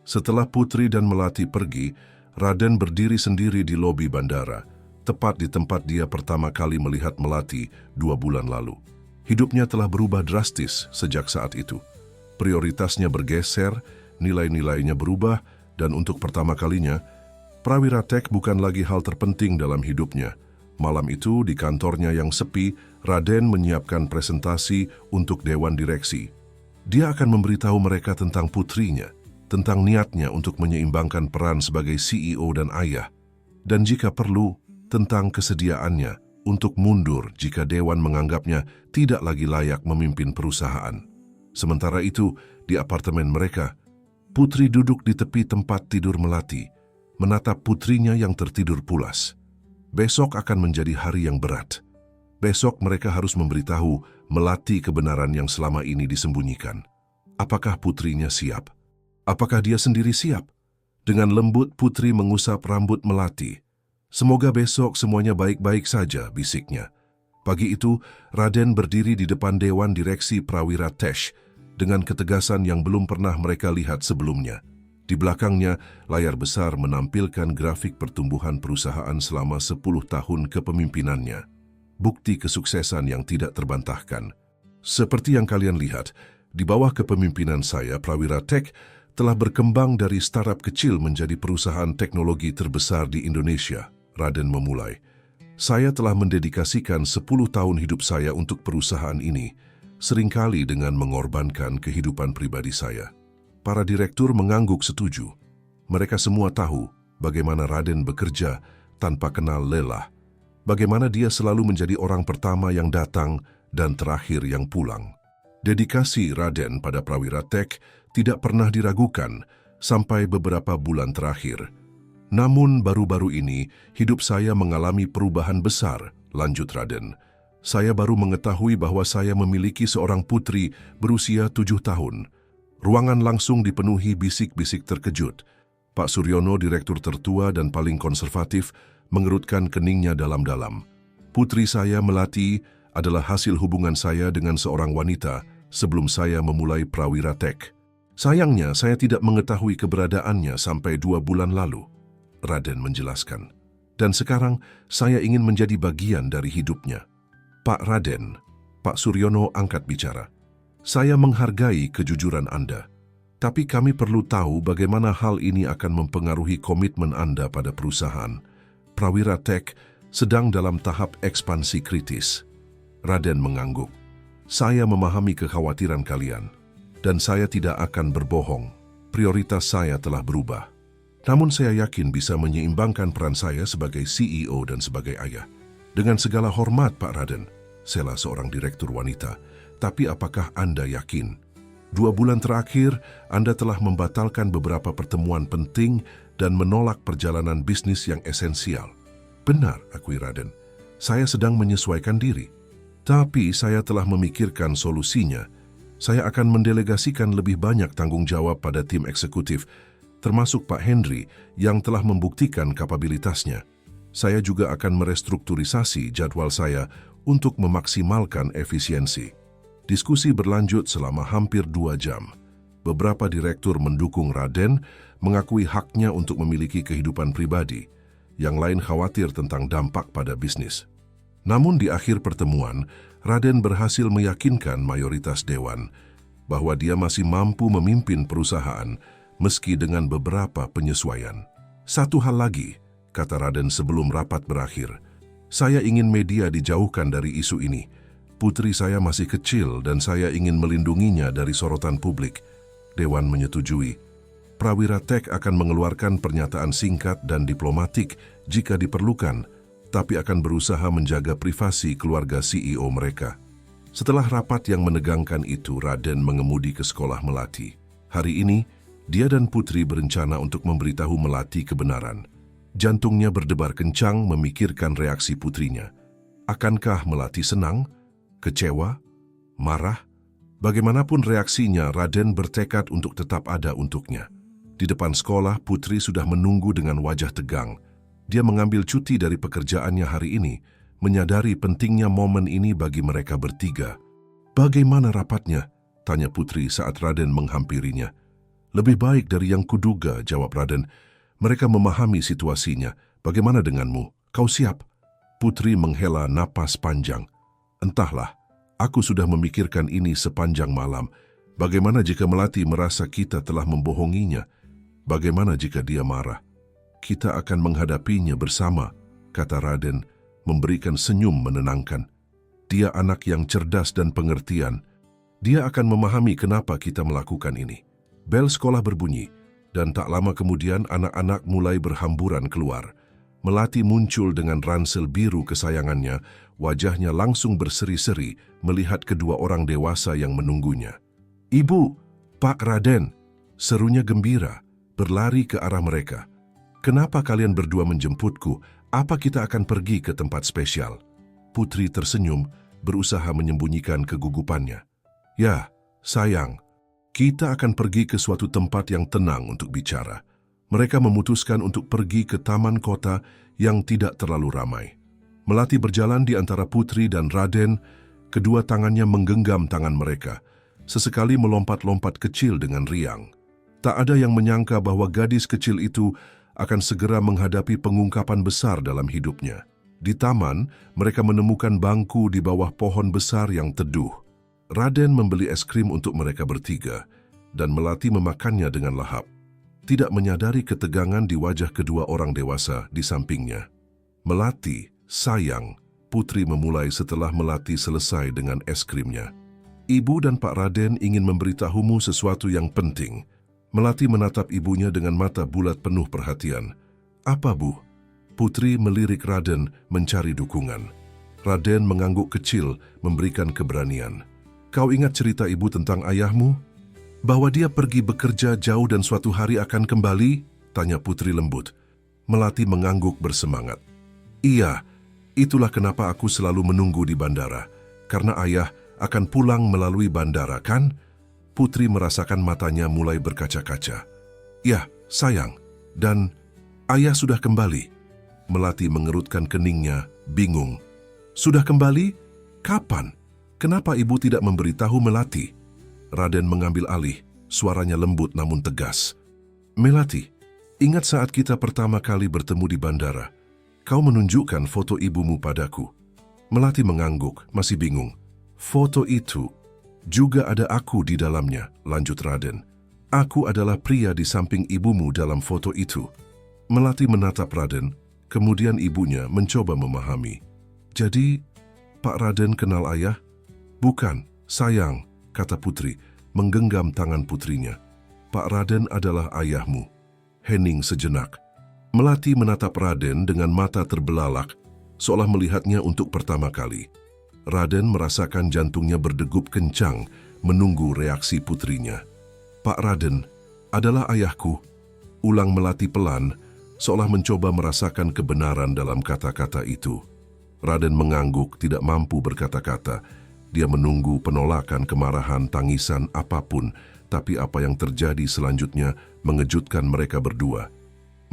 Setelah Putri dan Melati pergi, Raden berdiri sendiri di lobi bandara, tepat di tempat dia pertama kali melihat Melati 2 bulan lalu. Hidupnya telah berubah drastis sejak saat itu. Prioritasnya bergeser, nilai-nilainya berubah, dan untuk pertama kalinya, prawira tek bukan lagi hal terpenting dalam hidupnya. Malam itu, di kantornya yang sepi, Raden menyiapkan presentasi untuk Dewan Direksi. Dia akan memberitahu mereka tentang putrinya, tentang niatnya untuk menyeimbangkan peran sebagai CEO dan ayah, dan jika perlu, tentang kesediaannya untuk mundur jika Dewan menganggapnya tidak lagi layak memimpin perusahaan. Sementara itu, di apartemen mereka, Putri duduk di tepi tempat tidur Melati, menatap putrinya yang tertidur pulas. Besok akan menjadi hari yang berat. Besok mereka harus memberitahu Melati kebenaran yang selama ini disembunyikan. Apakah putrinya siap? Apakah dia sendiri siap? Dengan lembut Putri mengusap rambut Melati. "Semoga besok semuanya baik-baik saja," bisiknya. Pagi itu, Raden berdiri di depan Dewan Direksi Prawira Tesh dengan ketegasan yang belum pernah mereka lihat sebelumnya. Di belakangnya, layar besar menampilkan grafik pertumbuhan perusahaan selama 10 tahun kepemimpinannya. Bukti kesuksesan yang tidak terbantahkan. Seperti yang kalian lihat, di bawah kepemimpinan saya, Prawira Tech telah berkembang dari startup kecil menjadi perusahaan teknologi terbesar di Indonesia. Raden memulai. Saya telah mendedikasikan 10 tahun hidup saya untuk perusahaan ini, seringkali dengan mengorbankan kehidupan pribadi saya. Para direktur mengangguk setuju. Mereka semua tahu bagaimana Raden bekerja tanpa kenal lelah, bagaimana dia selalu menjadi orang pertama yang datang dan terakhir yang pulang. Dedikasi Raden pada Prawira Tech tidak pernah diragukan sampai beberapa bulan terakhir. Namun baru-baru ini, hidup saya mengalami perubahan besar, lanjut Raden. Saya baru mengetahui bahwa saya memiliki seorang putri berusia 7 tahun. Ruangan langsung dipenuhi bisik-bisik terkejut. Pak Suryono, direktur tertua dan paling konservatif, mengerutkan keningnya dalam-dalam. Putri saya, Melati, adalah hasil hubungan saya dengan seorang wanita sebelum saya memulai Prawira Tech. Sayangnya, saya tidak mengetahui keberadaannya sampai 2 bulan lalu. Raden menjelaskan. Dan sekarang, saya ingin menjadi bagian dari hidupnya. Pak Raden, Pak Suryono angkat bicara. Saya menghargai kejujuran Anda, tapi kami perlu tahu bagaimana hal ini akan mempengaruhi komitmen Anda pada perusahaan. Prawira Tech sedang dalam tahap ekspansi kritis. Raden mengangguk. Saya memahami kekhawatiran kalian, dan saya tidak akan berbohong. Prioritas saya telah berubah. Namun saya yakin bisa menyeimbangkan peran saya sebagai CEO dan sebagai ayah. Dengan segala hormat, Pak Raden, saya seorang direktur wanita. Tapi apakah Anda yakin? 2 bulan terakhir, Anda telah membatalkan beberapa pertemuan penting dan menolak perjalanan bisnis yang esensial. Benar, akui Raden. Saya sedang menyesuaikan diri. Tapi saya telah memikirkan solusinya. Saya akan mendelegasikan lebih banyak tanggung jawab pada tim eksekutif, termasuk Pak Henry yang telah membuktikan kapabilitasnya. Saya juga akan merestrukturisasi jadwal saya untuk memaksimalkan efisiensi. Diskusi berlanjut selama hampir 2 jam. Beberapa direktur mendukung Raden, mengakui haknya untuk memiliki kehidupan pribadi. Yang lain khawatir tentang dampak pada bisnis. Namun di akhir pertemuan, Raden berhasil meyakinkan mayoritas dewan bahwa dia masih mampu memimpin perusahaan meski dengan beberapa penyesuaian. Satu hal lagi, kata Raden sebelum rapat berakhir. Saya ingin media dijauhkan dari isu ini. Putri saya masih kecil dan saya ingin melindunginya dari sorotan publik. Dewan menyetujui. Prawira Tech akan mengeluarkan pernyataan singkat dan diplomatik jika diperlukan, tapi akan berusaha menjaga privasi keluarga CEO mereka. Setelah rapat yang menegangkan itu, Raden mengemudi ke sekolah Melati. Hari ini, dia dan Putri berencana untuk memberitahu Melati kebenaran. Jantungnya berdebar kencang memikirkan reaksi putrinya. Akankah Melati senang? Kecewa? Marah? Bagaimanapun reaksinya, Raden bertekad untuk tetap ada untuknya. Di depan sekolah, Putri sudah menunggu dengan wajah tegang. Dia mengambil cuti dari pekerjaannya hari ini, menyadari pentingnya momen ini bagi mereka bertiga. Bagaimana rapatnya? Tanya Putri saat Raden menghampirinya. Lebih baik dari yang kuduga, jawab Raden. Mereka memahami situasinya. Bagaimana denganmu? Kau siap? Putri menghela napas panjang. Entahlah, aku sudah memikirkan ini sepanjang malam. Bagaimana jika Melati merasa kita telah membohonginya? Bagaimana jika dia marah? Kita akan menghadapinya bersama, kata Raden, memberikan senyum menenangkan. Dia anak yang cerdas dan pengertian. Dia akan memahami kenapa kita melakukan ini. Bel sekolah berbunyi, dan tak lama kemudian anak-anak mulai berhamburan keluar. Melati muncul dengan ransel biru kesayangannya, wajahnya langsung berseri-seri melihat kedua orang dewasa yang menunggunya. Ibu, Pak Raden, serunya gembira, berlari ke arah mereka. Kenapa kalian berdua menjemputku? Apa kita akan pergi ke tempat spesial? Putri tersenyum, berusaha menyembunyikan kegugupannya. Ya, sayang, kita akan pergi ke suatu tempat yang tenang untuk bicara. Mereka memutuskan untuk pergi ke taman kota yang tidak terlalu ramai. Melati berjalan di antara Putri dan Raden, kedua tangannya menggenggam tangan mereka, sesekali melompat-lompat kecil dengan riang. Tak ada yang menyangka bahwa gadis kecil itu akan segera menghadapi pengungkapan besar dalam hidupnya. Di taman, mereka menemukan bangku di bawah pohon besar yang teduh. Raden membeli es krim untuk mereka bertiga, dan Melati memakannya dengan lahap, tidak menyadari ketegangan di wajah kedua orang dewasa di sampingnya. Melati, sayang, Putri memulai setelah Melati selesai dengan es krimnya. Ibu dan Pak Raden ingin memberitahumu sesuatu yang penting. Melati menatap ibunya dengan mata bulat penuh perhatian. Apa, Bu? Putri melirik Raden mencari dukungan. Raden mengangguk kecil memberikan keberanian. Kau ingat cerita ibu tentang ayahmu? Bahwa dia pergi bekerja jauh dan suatu hari akan kembali? Tanya Putri lembut. Melati mengangguk bersemangat. Iya, itulah kenapa aku selalu menunggu di bandara. Karena ayah akan pulang melalui bandara, kan? Putri merasakan matanya mulai berkaca-kaca. Ya, sayang. Dan ayah sudah kembali. Melati mengerutkan keningnya, bingung. Sudah kembali? Kapan? Kenapa ibu tidak memberitahu Melati? Raden mengambil alih, suaranya lembut namun tegas. Melati, ingat saat kita pertama kali bertemu di bandara? Kau menunjukkan foto ibumu padaku. Melati mengangguk, masih bingung. Foto itu juga ada aku di dalamnya, lanjut Raden. Aku adalah pria di samping ibumu dalam foto itu. Melati menatap Raden, kemudian ibunya mencoba memahami. Jadi, Pak Raden kenal ayah? Bukan, sayang, kata Putri, menggenggam tangan putrinya. Pak Raden adalah ayahmu. Hening sejenak. Melati menatap Raden dengan mata terbelalak, seolah melihatnya untuk pertama kali. Raden merasakan jantungnya berdegup kencang, menunggu reaksi putrinya. Pak Raden adalah ayahku. Ulang Melati pelan, seolah mencoba merasakan kebenaran dalam kata-kata itu. Raden mengangguk, tidak mampu berkata-kata. Dia menunggu penolakan, kemarahan, tangisan, apapun, tapi apa yang terjadi selanjutnya mengejutkan mereka berdua.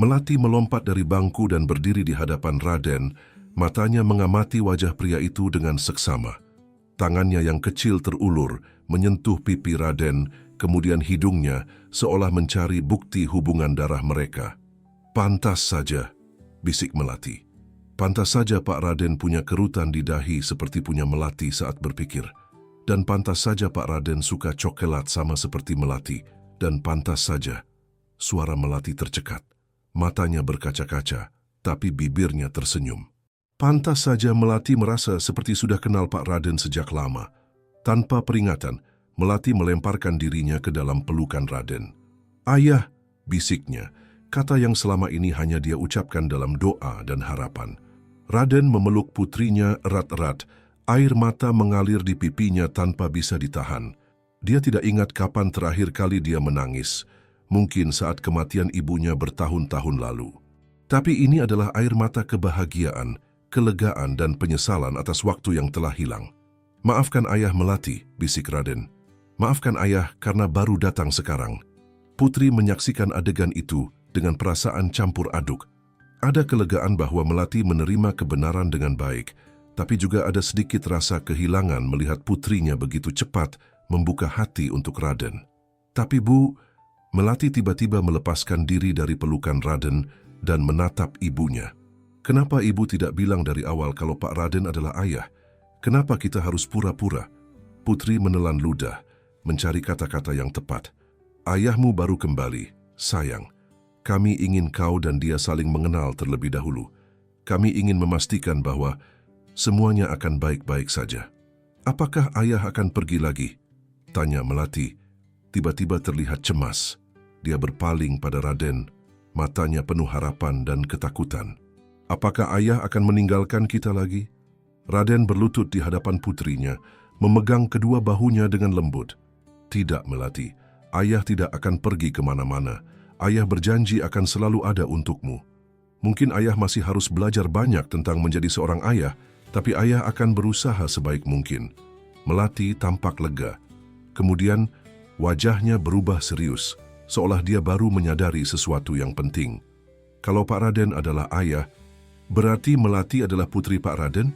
Melati melompat dari bangku dan berdiri di hadapan Raden, matanya mengamati wajah pria itu dengan seksama. Tangannya yang kecil terulur, menyentuh pipi Raden, kemudian hidungnya seolah mencari bukti hubungan darah mereka. Pantas saja, bisik Melati. Pantas saja Pak Raden punya kerutan di dahi seperti punya Melati saat berpikir. Dan pantas saja Pak Raden suka coklat sama seperti Melati. Dan pantas saja, suara Melati tercekat. Matanya berkaca-kaca, tapi bibirnya tersenyum. Pantas saja Melati merasa seperti sudah kenal Pak Raden sejak lama. Tanpa peringatan, Melati melemparkan dirinya ke dalam pelukan Raden. Ayah, bisiknya, kata yang selama ini hanya dia ucapkan dalam doa dan harapan. Raden memeluk putrinya erat-erat, air mata mengalir di pipinya tanpa bisa ditahan. Dia tidak ingat kapan terakhir kali dia menangis, mungkin saat kematian ibunya bertahun-tahun lalu. Tapi ini adalah air mata kebahagiaan, kelegaan dan penyesalan atas waktu yang telah hilang. Maafkan ayah Melati, bisik Raden. Maafkan ayah karena baru datang sekarang. Putri menyaksikan adegan itu dengan perasaan campur aduk. Ada kelegaan bahwa Melati menerima kebenaran dengan baik, tapi juga ada sedikit rasa kehilangan melihat putrinya begitu cepat membuka hati untuk Raden. Tapi Bu, Melati tiba-tiba melepaskan diri dari pelukan Raden dan menatap ibunya. Kenapa ibu tidak bilang dari awal kalau Pak Raden adalah ayah? Kenapa kita harus pura-pura? Putri menelan ludah, mencari kata-kata yang tepat. Ayahmu baru kembali, sayang. Kami ingin kau dan dia saling mengenal terlebih dahulu. Kami ingin memastikan bahwa semuanya akan baik-baik saja. Apakah ayah akan pergi lagi? Tanya Melati. Tiba-tiba terlihat cemas. Dia berpaling pada Raden, matanya penuh harapan dan ketakutan. Apakah ayah akan meninggalkan kita lagi? Raden berlutut di hadapan putrinya, memegang kedua bahunya dengan lembut. Tidak, Melati. Ayah tidak akan pergi kemana-mana. Ayah berjanji akan selalu ada untukmu. Mungkin ayah masih harus belajar banyak tentang menjadi seorang ayah, tapi ayah akan berusaha sebaik mungkin. Melati tampak lega. Kemudian, wajahnya berubah serius, seolah dia baru menyadari sesuatu yang penting. Kalau Pak Raden adalah ayah, berarti Melati adalah putri Pak Raden?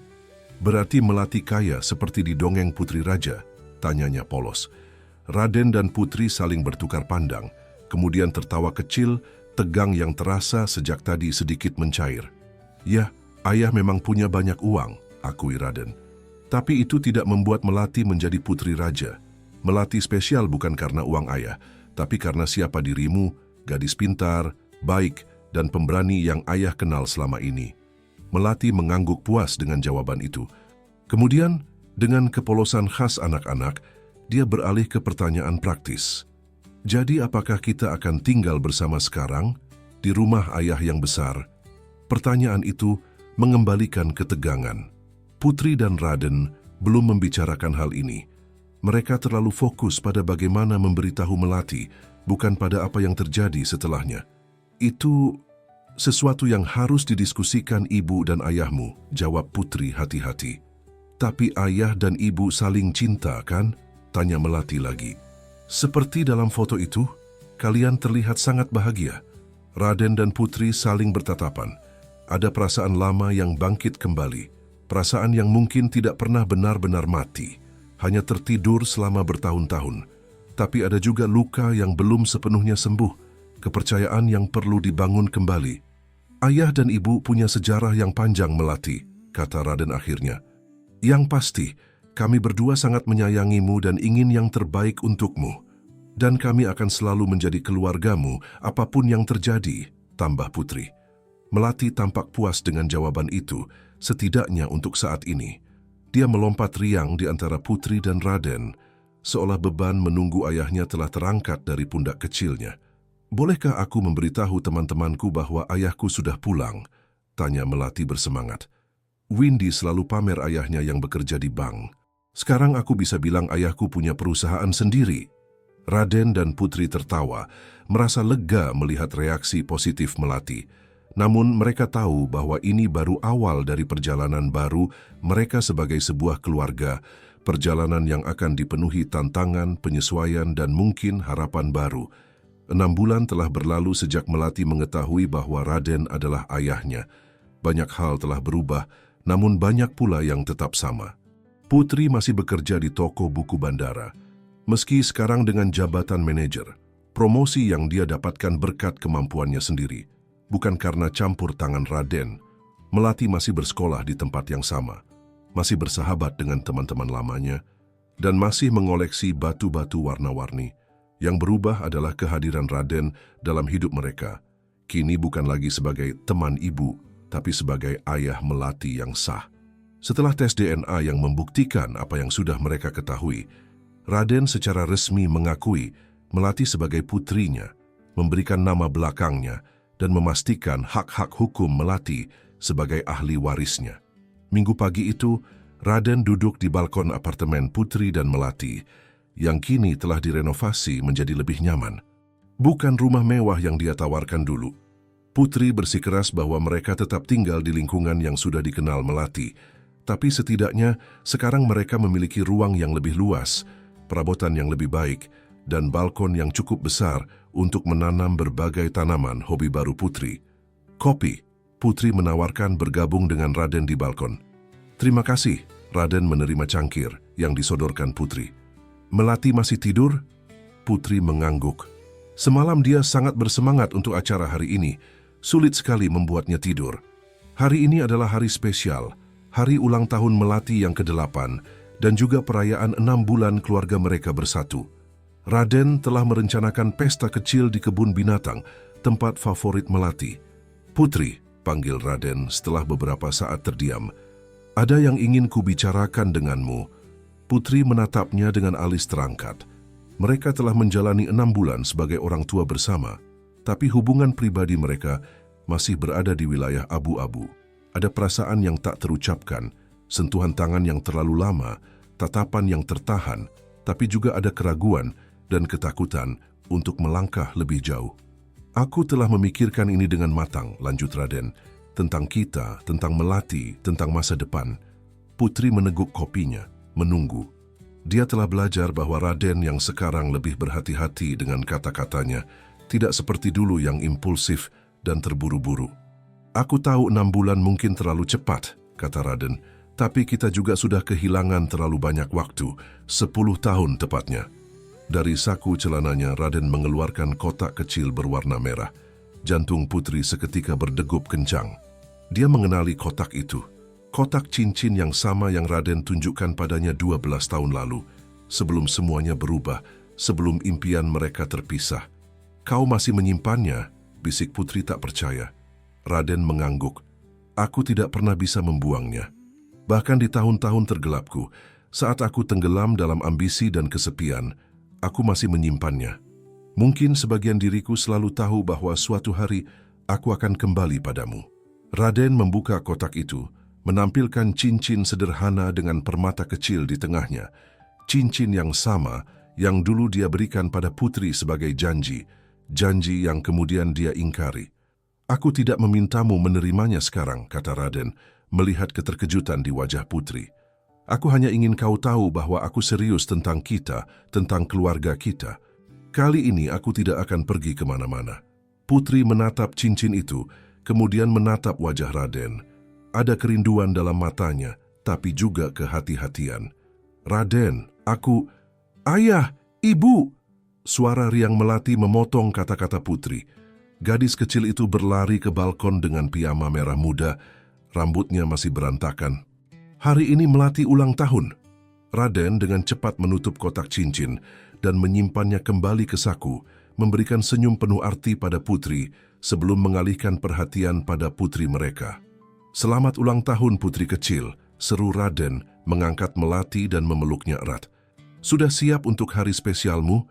Berarti Melati kaya seperti di dongeng Putri Raja? Tanyanya polos. Raden dan Putri saling bertukar pandang. kemudian tertawa kecil, tegang yang terasa sejak tadi sedikit mencair. "Ya, ayah memang punya banyak uang," akui Raden. "Tapi itu tidak membuat Melati menjadi putri raja. Melati spesial bukan karena uang ayah, tapi karena siapa dirimu, gadis pintar, baik, dan pemberani yang ayah kenal selama ini." Melati mengangguk puas dengan jawaban itu. Kemudian, dengan kepolosan khas anak-anak, dia beralih ke pertanyaan praktis. "Jadi apakah kita akan tinggal bersama sekarang, di rumah ayah yang besar?" Pertanyaan itu mengembalikan ketegangan. Putri dan Raden belum membicarakan hal ini. Mereka terlalu fokus pada bagaimana memberitahu Melati, bukan pada apa yang terjadi setelahnya. "Itu sesuatu yang harus didiskusikan ibu dan ayahmu," jawab Putri hati-hati. "Tapi ayah dan ibu saling cinta, kan?" tanya Melati lagi. "Seperti dalam foto itu, kalian terlihat sangat bahagia." Raden dan Putri saling bertatapan. Ada perasaan lama yang bangkit kembali. Perasaan yang mungkin tidak pernah benar-benar mati, hanya tertidur selama bertahun-tahun. Tapi ada juga luka yang belum sepenuhnya sembuh, kepercayaan yang perlu dibangun kembali. "Ayah dan ibu punya sejarah yang panjang, Melati," kata Raden akhirnya. "Yang pasti, kami berdua sangat menyayangimu dan ingin yang terbaik untukmu. Dan kami akan selalu menjadi keluargamu, apapun yang terjadi," tambah Putri. Melati tampak puas dengan jawaban itu, setidaknya untuk saat ini. Dia melompat riang di antara Putri dan Raden, seolah beban menunggu ayahnya telah terangkat dari pundak kecilnya. "Bolehkah aku memberitahu teman-temanku bahwa ayahku sudah pulang?" tanya Melati bersemangat. "Windy selalu pamer ayahnya yang bekerja di bank. Sekarang aku bisa bilang ayahku punya perusahaan sendiri." Raden dan Putri tertawa, merasa lega melihat reaksi positif Melati. Namun mereka tahu bahwa ini baru awal dari perjalanan baru mereka sebagai sebuah keluarga, perjalanan yang akan dipenuhi tantangan, penyesuaian, dan mungkin harapan baru. 6 bulan telah berlalu sejak Melati mengetahui bahwa Raden adalah ayahnya. Banyak hal telah berubah, namun banyak pula yang tetap sama. Putri masih bekerja di toko buku bandara. Meski sekarang dengan jabatan manajer, promosi yang dia dapatkan berkat kemampuannya sendiri, bukan karena campur tangan Raden. Melati masih bersekolah di tempat yang sama, masih bersahabat dengan teman-teman lamanya, dan masih mengoleksi batu-batu warna-warni. Yang berubah adalah kehadiran Raden dalam hidup mereka. Kini bukan lagi sebagai teman ibu, tapi sebagai ayah Melati yang sah. Setelah tes DNA yang membuktikan apa yang sudah mereka ketahui, Raden secara resmi mengakui Melati sebagai putrinya, memberikan nama belakangnya, dan memastikan hak-hak hukum Melati sebagai ahli warisnya. Minggu pagi itu, Raden duduk di balkon apartemen Putri dan Melati, yang kini telah direnovasi menjadi lebih nyaman. Bukan rumah mewah yang dia tawarkan dulu. Putri bersikeras bahwa mereka tetap tinggal di lingkungan yang sudah dikenal Melati, tapi setidaknya sekarang mereka memiliki ruang yang lebih luas, perabotan yang lebih baik, dan balkon yang cukup besar untuk menanam berbagai tanaman hobi baru Putri. "Kopi," Putri menawarkan bergabung dengan Raden di balkon. "Terima kasih," Raden menerima cangkir yang disodorkan Putri. "Melati masih tidur?" Putri mengangguk. Semalam dia sangat bersemangat untuk acara hari ini. Sulit sekali membuatnya tidur. Hari ini adalah hari spesial, hari ulang tahun Melati yang ke-8, dan juga perayaan 6 bulan keluarga mereka bersatu. Raden telah merencanakan pesta kecil di kebun binatang, tempat favorit Melati. "Putri," panggil Raden setelah beberapa saat terdiam, "ada yang ingin kubicarakan denganmu." Putri menatapnya dengan alis terangkat. Mereka telah menjalani 6 bulan sebagai orang tua bersama, tapi hubungan pribadi mereka masih berada di wilayah abu-abu. Ada perasaan yang tak terucapkan, sentuhan tangan yang terlalu lama, tatapan yang tertahan, tapi juga ada keraguan dan ketakutan untuk melangkah lebih jauh. "Aku telah memikirkan ini dengan matang," lanjut Raden, "tentang kita, tentang Melati, tentang masa depan." Putri meneguk kopinya, menunggu. Dia telah belajar bahwa Raden yang sekarang lebih berhati-hati dengan kata-katanya, tidak seperti dulu yang impulsif dan terburu-buru. "Aku tahu 6 bulan mungkin terlalu cepat," kata Raden, "tapi kita juga sudah kehilangan terlalu banyak waktu, 10 tahun tepatnya." Dari saku celananya, Raden mengeluarkan kotak kecil berwarna merah. Jantung Putri seketika berdegup kencang. Dia mengenali kotak itu. Kotak cincin yang sama yang Raden tunjukkan padanya 12 tahun lalu. Sebelum semuanya berubah, sebelum impian mereka terpisah. "Kau masih menyimpannya?" bisik Putri tak percaya. Raden mengangguk. "Aku tidak pernah bisa membuangnya. Bahkan di tahun-tahun tergelapku, saat aku tenggelam dalam ambisi dan kesepian, aku masih menyimpannya. Mungkin sebagian diriku selalu tahu bahwa suatu hari aku akan kembali padamu." Raden membuka kotak itu, menampilkan cincin sederhana dengan permata kecil di tengahnya. Cincin yang sama yang dulu dia berikan pada Putri sebagai janji yang kemudian dia ingkari. "Aku tidak memintamu menerimanya sekarang," kata Raden, melihat keterkejutan di wajah Putri. "Aku hanya ingin kau tahu bahwa aku serius tentang kita, tentang keluarga kita. Kali ini aku tidak akan pergi kemana-mana." Putri menatap cincin itu, kemudian menatap wajah Raden. Ada kerinduan dalam matanya, tapi juga kehati-hatian. "Raden, Ayah, Ibu!" Suara riang melati memotong kata-kata Putri. Gadis kecil itu berlari ke balkon dengan piyama merah muda, rambutnya masih berantakan. "Hari ini Melati ulang tahun." Raden dengan cepat menutup kotak cincin dan menyimpannya kembali ke saku, memberikan senyum penuh arti pada Putri sebelum mengalihkan perhatian pada putri mereka. "Selamat ulang tahun, Putri kecil," seru Raden, mengangkat Melati dan memeluknya erat. "Sudah siap untuk hari spesialmu?"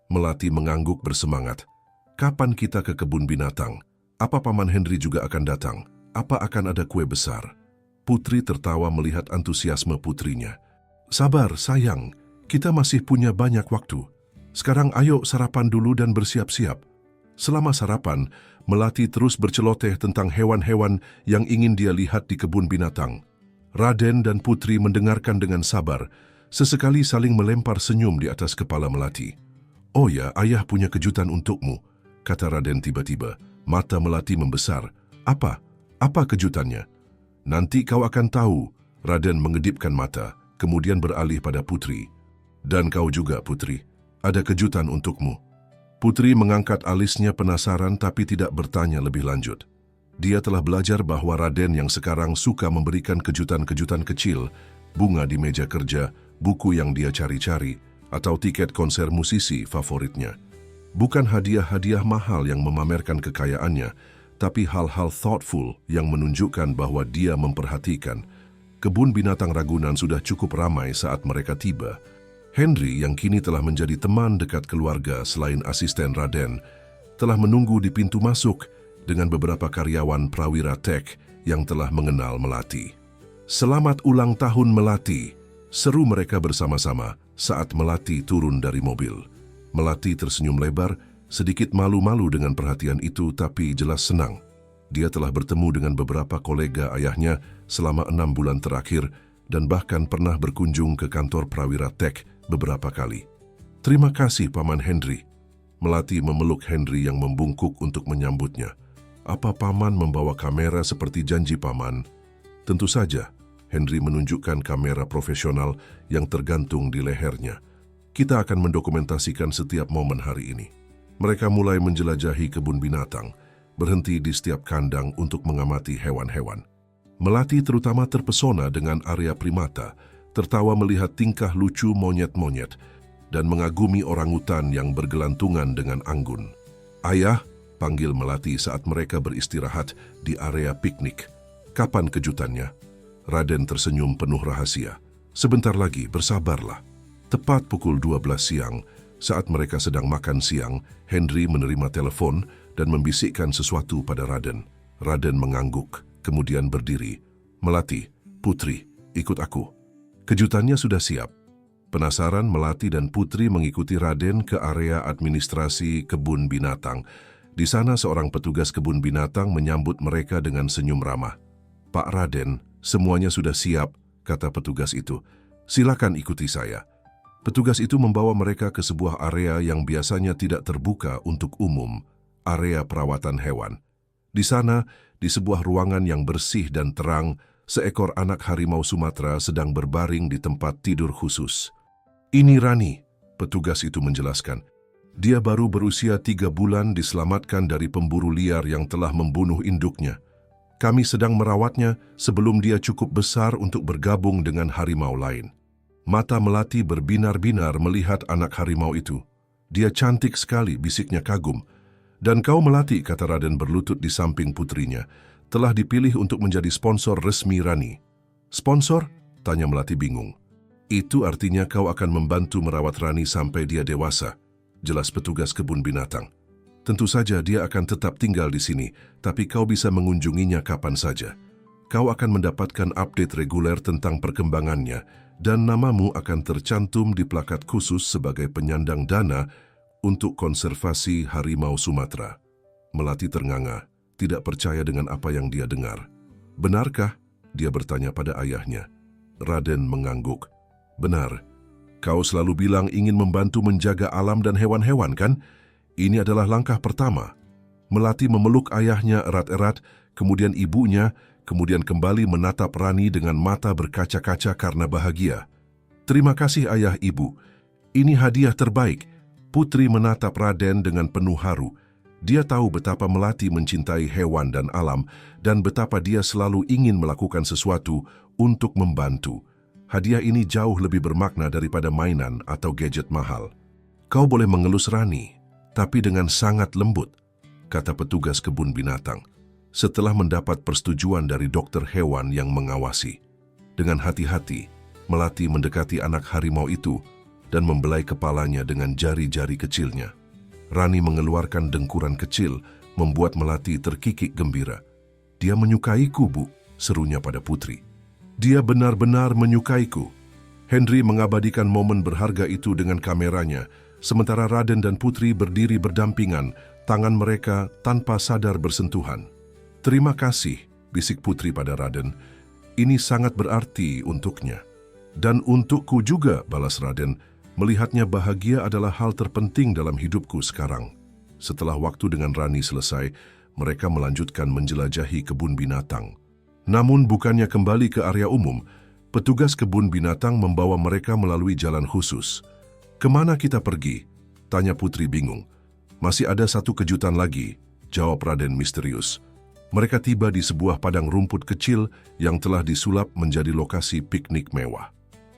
Melati mengangguk bersemangat. "Kapan kita ke kebun binatang? Apa Paman Henry juga akan datang? Apa akan ada kue besar?" Putri tertawa melihat antusiasme putrinya. "Sabar, sayang. Kita masih punya banyak waktu. Sekarang ayo sarapan dulu dan bersiap-siap." Selama sarapan, Melati terus berceloteh tentang hewan-hewan yang ingin dia lihat di kebun binatang. Raden dan Putri mendengarkan dengan sabar, sesekali saling melempar senyum di atas kepala Melati. "Oh ya, ayah punya kejutan untukmu," kata Raden tiba-tiba. Mata Melati membesar. Apa kejutannya?" "Nanti kau akan tahu." Raden mengedipkan mata, kemudian beralih pada Putri. "Dan kau juga, Putri. Ada kejutan untukmu." Putri mengangkat alisnya penasaran tapi tidak bertanya lebih lanjut. Dia telah belajar bahwa Raden yang sekarang suka memberikan kejutan-kejutan kecil, bunga di meja kerja, buku yang dia cari-cari, atau tiket konser musisi favoritnya. Bukan hadiah-hadiah mahal yang memamerkan kekayaannya, tapi hal-hal thoughtful yang menunjukkan bahwa dia memperhatikan. Kebun binatang Ragunan sudah cukup ramai saat mereka tiba. Henry yang kini telah menjadi teman dekat keluarga selain asisten Raden, telah menunggu di pintu masuk dengan beberapa karyawan prawira tech yang telah mengenal Melati. "Selamat ulang tahun Melati," seru mereka bersama-sama saat Melati turun dari mobil. Melati tersenyum lebar, sedikit malu-malu dengan perhatian itu tapi jelas senang. Dia telah bertemu dengan beberapa kolega ayahnya selama 6 bulan terakhir dan bahkan pernah berkunjung ke kantor prawira tech beberapa kali. "Terima kasih, Paman Henry." Melati memeluk Henry yang membungkuk untuk menyambutnya. "Apa Paman membawa kamera seperti janji Paman?" "Tentu saja." Henry menunjukkan kamera profesional yang tergantung di lehernya. "Kita akan mendokumentasikan setiap momen hari ini." Mereka mulai menjelajahi kebun binatang, berhenti di setiap kandang untuk mengamati hewan-hewan. Melati terutama terpesona dengan area primata, tertawa melihat tingkah lucu monyet-monyet, dan mengagumi orangutan yang bergelantungan dengan anggun. "Ayah," panggil Melati saat mereka beristirahat di area piknik. "Kapan kejutannya?" Raden tersenyum penuh rahasia. "Sebentar lagi, bersabarlah." Tepat pukul 12 siang, saat mereka sedang makan siang, Henry menerima telepon dan membisikkan sesuatu pada Raden. Raden mengangguk, kemudian berdiri. "Melati, Putri, ikut aku." Kejutannya sudah siap. Penasaran, Melati dan Putri mengikuti Raden ke area administrasi kebun binatang. Di sana seorang petugas kebun binatang menyambut mereka dengan senyum ramah. "Pak Raden, semuanya sudah siap," kata petugas itu. "Silakan ikuti saya." Petugas itu membawa mereka ke sebuah area yang biasanya tidak terbuka untuk umum, area perawatan hewan. Di sana, di sebuah ruangan yang bersih dan terang, seekor anak harimau Sumatera sedang berbaring di tempat tidur khusus. "Ini Rani," petugas itu menjelaskan. Dia baru berusia 3 bulan diselamatkan dari pemburu liar yang telah membunuh induknya. Kami sedang merawatnya sebelum dia cukup besar untuk bergabung dengan harimau lain. Mata Melati berbinar-binar melihat anak harimau itu. Dia cantik sekali, bisiknya kagum. Dan kau Melati, kata Raden berlutut di samping putrinya, telah dipilih untuk menjadi sponsor resmi Rani. Sponsor? Tanya Melati bingung. Itu artinya kau akan membantu merawat Rani sampai dia dewasa, jelas petugas kebun binatang. Tentu saja dia akan tetap tinggal di sini, tapi kau bisa mengunjunginya kapan saja. Kau akan mendapatkan update reguler tentang perkembangannya, dan namamu akan tercantum di plakat khusus sebagai penyandang dana untuk konservasi harimau Sumatera. Melati ternganga, tidak percaya dengan apa yang dia dengar. Benarkah? Dia bertanya pada ayahnya. Raden mengangguk. Benar. Kau selalu bilang ingin membantu menjaga alam dan hewan-hewan, kan? Ini adalah langkah pertama. Melati memeluk ayahnya erat-erat, kemudian ibunya, kemudian kembali menatap Rani dengan mata berkaca-kaca karena bahagia. Terima kasih ayah ibu. Ini hadiah terbaik. Putri menatap Raden dengan penuh haru. Dia tahu betapa Melati mencintai hewan dan alam dan betapa dia selalu ingin melakukan sesuatu untuk membantu. Hadiah ini jauh lebih bermakna daripada mainan atau gadget mahal. Kau boleh mengelus Rani, tapi dengan sangat lembut, kata petugas kebun binatang, setelah mendapat persetujuan dari dokter hewan yang mengawasi. Dengan hati-hati, Melati mendekati anak harimau itu dan membelai kepalanya dengan jari-jari kecilnya. Rani mengeluarkan dengkuran kecil, membuat Melati terkikik gembira. Dia menyukaiku, Bu, serunya pada putri. Dia benar-benar menyukaiku. Henry mengabadikan momen berharga itu dengan kameranya, sementara Raden dan Putri berdiri berdampingan, tangan mereka tanpa sadar bersentuhan. Terima kasih, bisik Putri pada Raden. Ini sangat berarti untuknya. Dan untukku juga, balas Raden. Melihatnya bahagia adalah hal terpenting dalam hidupku sekarang. Setelah waktu dengan Rani selesai, mereka melanjutkan menjelajahi kebun binatang. Namun bukannya kembali ke area umum, petugas kebun binatang membawa mereka melalui jalan khusus. Kemana kita pergi? Tanya Putri bingung. Masih ada satu kejutan lagi, jawab Raden misterius. Mereka tiba di sebuah padang rumput kecil yang telah disulap menjadi lokasi piknik mewah.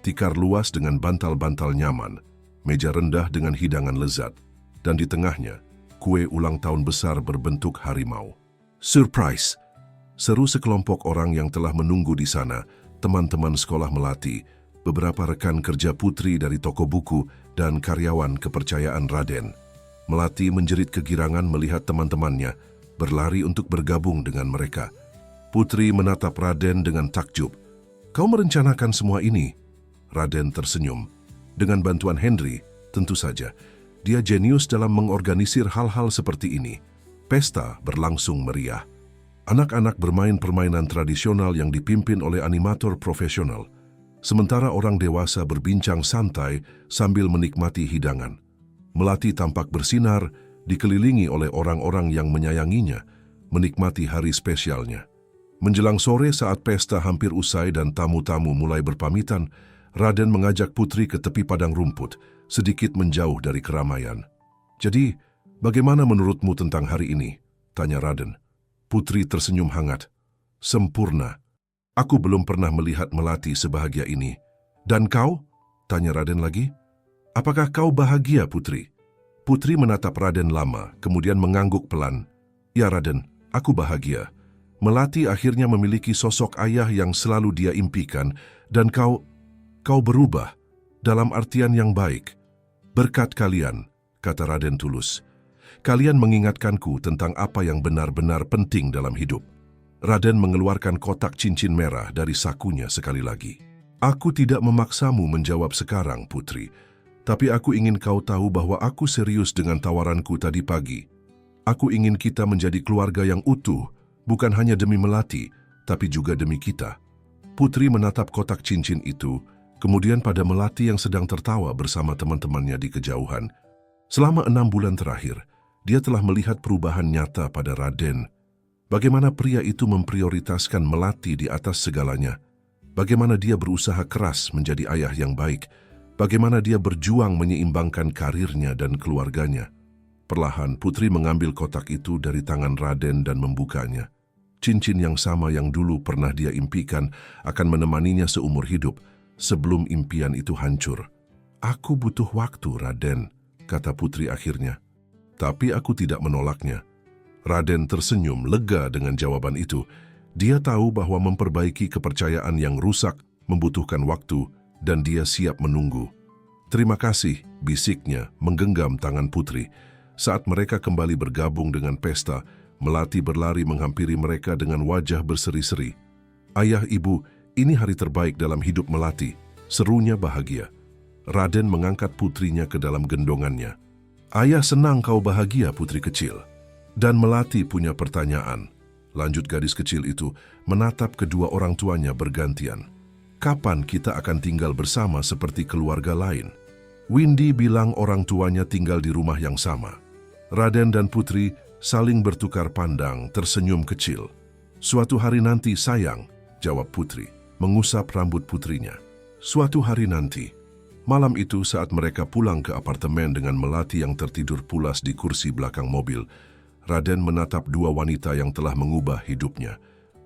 Tikar luas dengan bantal-bantal nyaman, meja rendah dengan hidangan lezat, dan di tengahnya, kue ulang tahun besar berbentuk harimau. Surprise! Seru sekelompok orang yang telah menunggu di sana, teman-teman sekolah Melati, beberapa rekan kerja Putri dari toko buku, dan karyawan kepercayaan Raden. Melati menjerit kegirangan melihat teman-temannya, berlari untuk bergabung dengan mereka. Putri menatap Raden dengan takjub. Kau merencanakan semua ini? Raden tersenyum. Dengan bantuan Henry, tentu saja. Dia jenius dalam mengorganisir hal-hal seperti ini. Pesta berlangsung meriah. Anak-anak bermain permainan tradisional yang dipimpin oleh animator profesional. Sementara orang dewasa berbincang santai sambil menikmati hidangan. Melati tampak bersinar, dikelilingi oleh orang-orang yang menyayanginya, menikmati hari spesialnya. Menjelang sore saat pesta hampir usai dan tamu-tamu mulai berpamitan, Raden mengajak Putri ke tepi padang rumput, sedikit menjauh dari keramaian. Jadi, bagaimana menurutmu tentang hari ini? Tanya Raden. Putri tersenyum hangat. Sempurna. Aku belum pernah melihat Melati sebahagia ini. Dan kau? Tanya Raden lagi. Apakah kau bahagia, Putri? Putri menatap Raden lama, kemudian mengangguk pelan. Ya Raden, aku bahagia. Melati akhirnya memiliki sosok ayah yang selalu dia impikan, dan kau berubah, dalam artian yang baik. Berkat kalian, kata Raden tulus. Kalian mengingatkanku tentang apa yang benar-benar penting dalam hidup. Raden mengeluarkan kotak cincin merah dari sakunya sekali lagi. Aku tidak memaksamu menjawab sekarang, Putri. Tapi aku ingin kau tahu bahwa aku serius dengan tawaranku tadi pagi. Aku ingin kita menjadi keluarga yang utuh, bukan hanya demi Melati, tapi juga demi kita. Putri menatap kotak cincin itu, kemudian pada Melati yang sedang tertawa bersama teman-temannya di kejauhan. Selama 6 bulan terakhir, dia telah melihat perubahan nyata pada Raden. Bagaimana pria itu memprioritaskan Melati di atas segalanya. Bagaimana dia berusaha keras menjadi ayah yang baik. bagaimana dia berjuang menyeimbangkan karirnya dan keluarganya. Perlahan Putri mengambil kotak itu dari tangan Raden dan membukanya. Cincin yang sama yang dulu pernah dia impikan akan menemaninya seumur hidup sebelum impian itu hancur. "Aku butuh waktu, Raden," kata Putri akhirnya. Tapi aku tidak menolaknya. Raden tersenyum lega dengan jawaban itu. Dia tahu bahwa memperbaiki kepercayaan yang rusak membutuhkan waktu dan dia siap menunggu. "Terima kasih," bisiknya menggenggam tangan Putri. Saat mereka kembali bergabung dengan pesta, Melati berlari menghampiri mereka dengan wajah berseri-seri. "Ayah, Ibu, ini hari terbaik dalam hidup Melati," serunya bahagia. Raden mengangkat putrinya ke dalam gendongannya. "Ayah senang kau bahagia, putri kecil." "Dan Melati punya pertanyaan," lanjut gadis kecil itu menatap kedua orang tuanya bergantian. "Kapan kita akan tinggal bersama seperti keluarga lain?" Windy bilang orang tuanya tinggal di rumah yang sama. Raden dan Putri saling bertukar pandang, tersenyum kecil. "Suatu hari nanti, sayang," jawab Putri, mengusap rambut putrinya. Suatu hari nanti. Malam itu saat mereka pulang ke apartemen dengan Melati yang tertidur pulas di kursi belakang mobil, Raden menatap dua wanita yang telah mengubah hidupnya.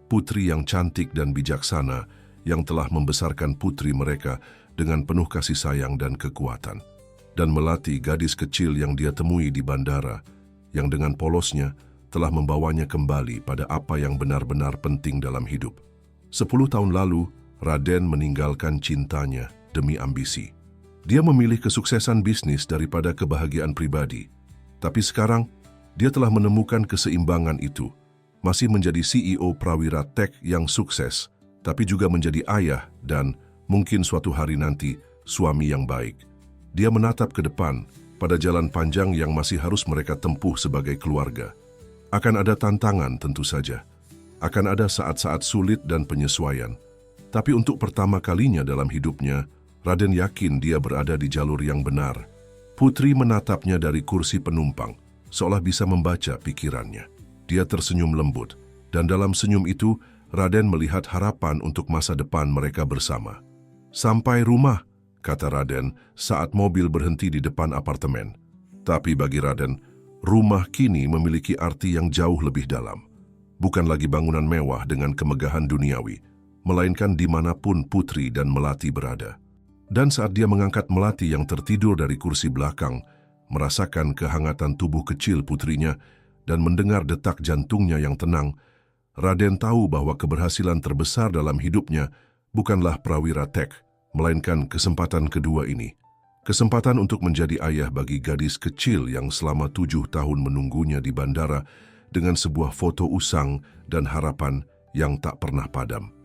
Putri yang cantik dan bijaksana yang telah membesarkan putri mereka dengan penuh kasih sayang dan kekuatan. Dan Melati, gadis kecil yang dia temui di bandara, yang dengan polosnya telah membawanya kembali pada apa yang benar-benar penting dalam hidup. 10 tahun lalu, Raden meninggalkan cintanya demi ambisi. Dia memilih kesuksesan bisnis daripada kebahagiaan pribadi. Tapi sekarang, dia telah menemukan keseimbangan itu, masih menjadi CEO Prawira Tech yang sukses, tapi juga menjadi ayah dan mungkin suatu hari nanti suami yang baik. Dia menatap ke depan pada jalan panjang yang masih harus mereka tempuh sebagai keluarga. Akan ada tantangan tentu saja. Akan ada saat-saat sulit dan penyesuaian. Tapi untuk pertama kalinya dalam hidupnya, Raden yakin dia berada di jalur yang benar. Putri menatapnya dari kursi penumpang, seolah bisa membaca pikirannya. Dia tersenyum lembut, dan dalam senyum itu, Raden melihat harapan untuk masa depan mereka bersama. "Sampai rumah," kata Raden saat mobil berhenti di depan apartemen. Tapi bagi Raden, rumah kini memiliki arti yang jauh lebih dalam. Bukan lagi bangunan mewah dengan kemegahan duniawi, melainkan dimanapun Putri dan Melati berada. Dan saat dia mengangkat Melati yang tertidur dari kursi belakang, merasakan kehangatan tubuh kecil putrinya, dan mendengar detak jantungnya yang tenang, Raden tahu bahwa keberhasilan terbesar dalam hidupnya bukanlah Prawira Tech, melainkan kesempatan kedua ini. Kesempatan untuk menjadi ayah bagi gadis kecil yang selama 7 tahun menunggunya di bandara dengan sebuah foto usang dan harapan yang tak pernah padam.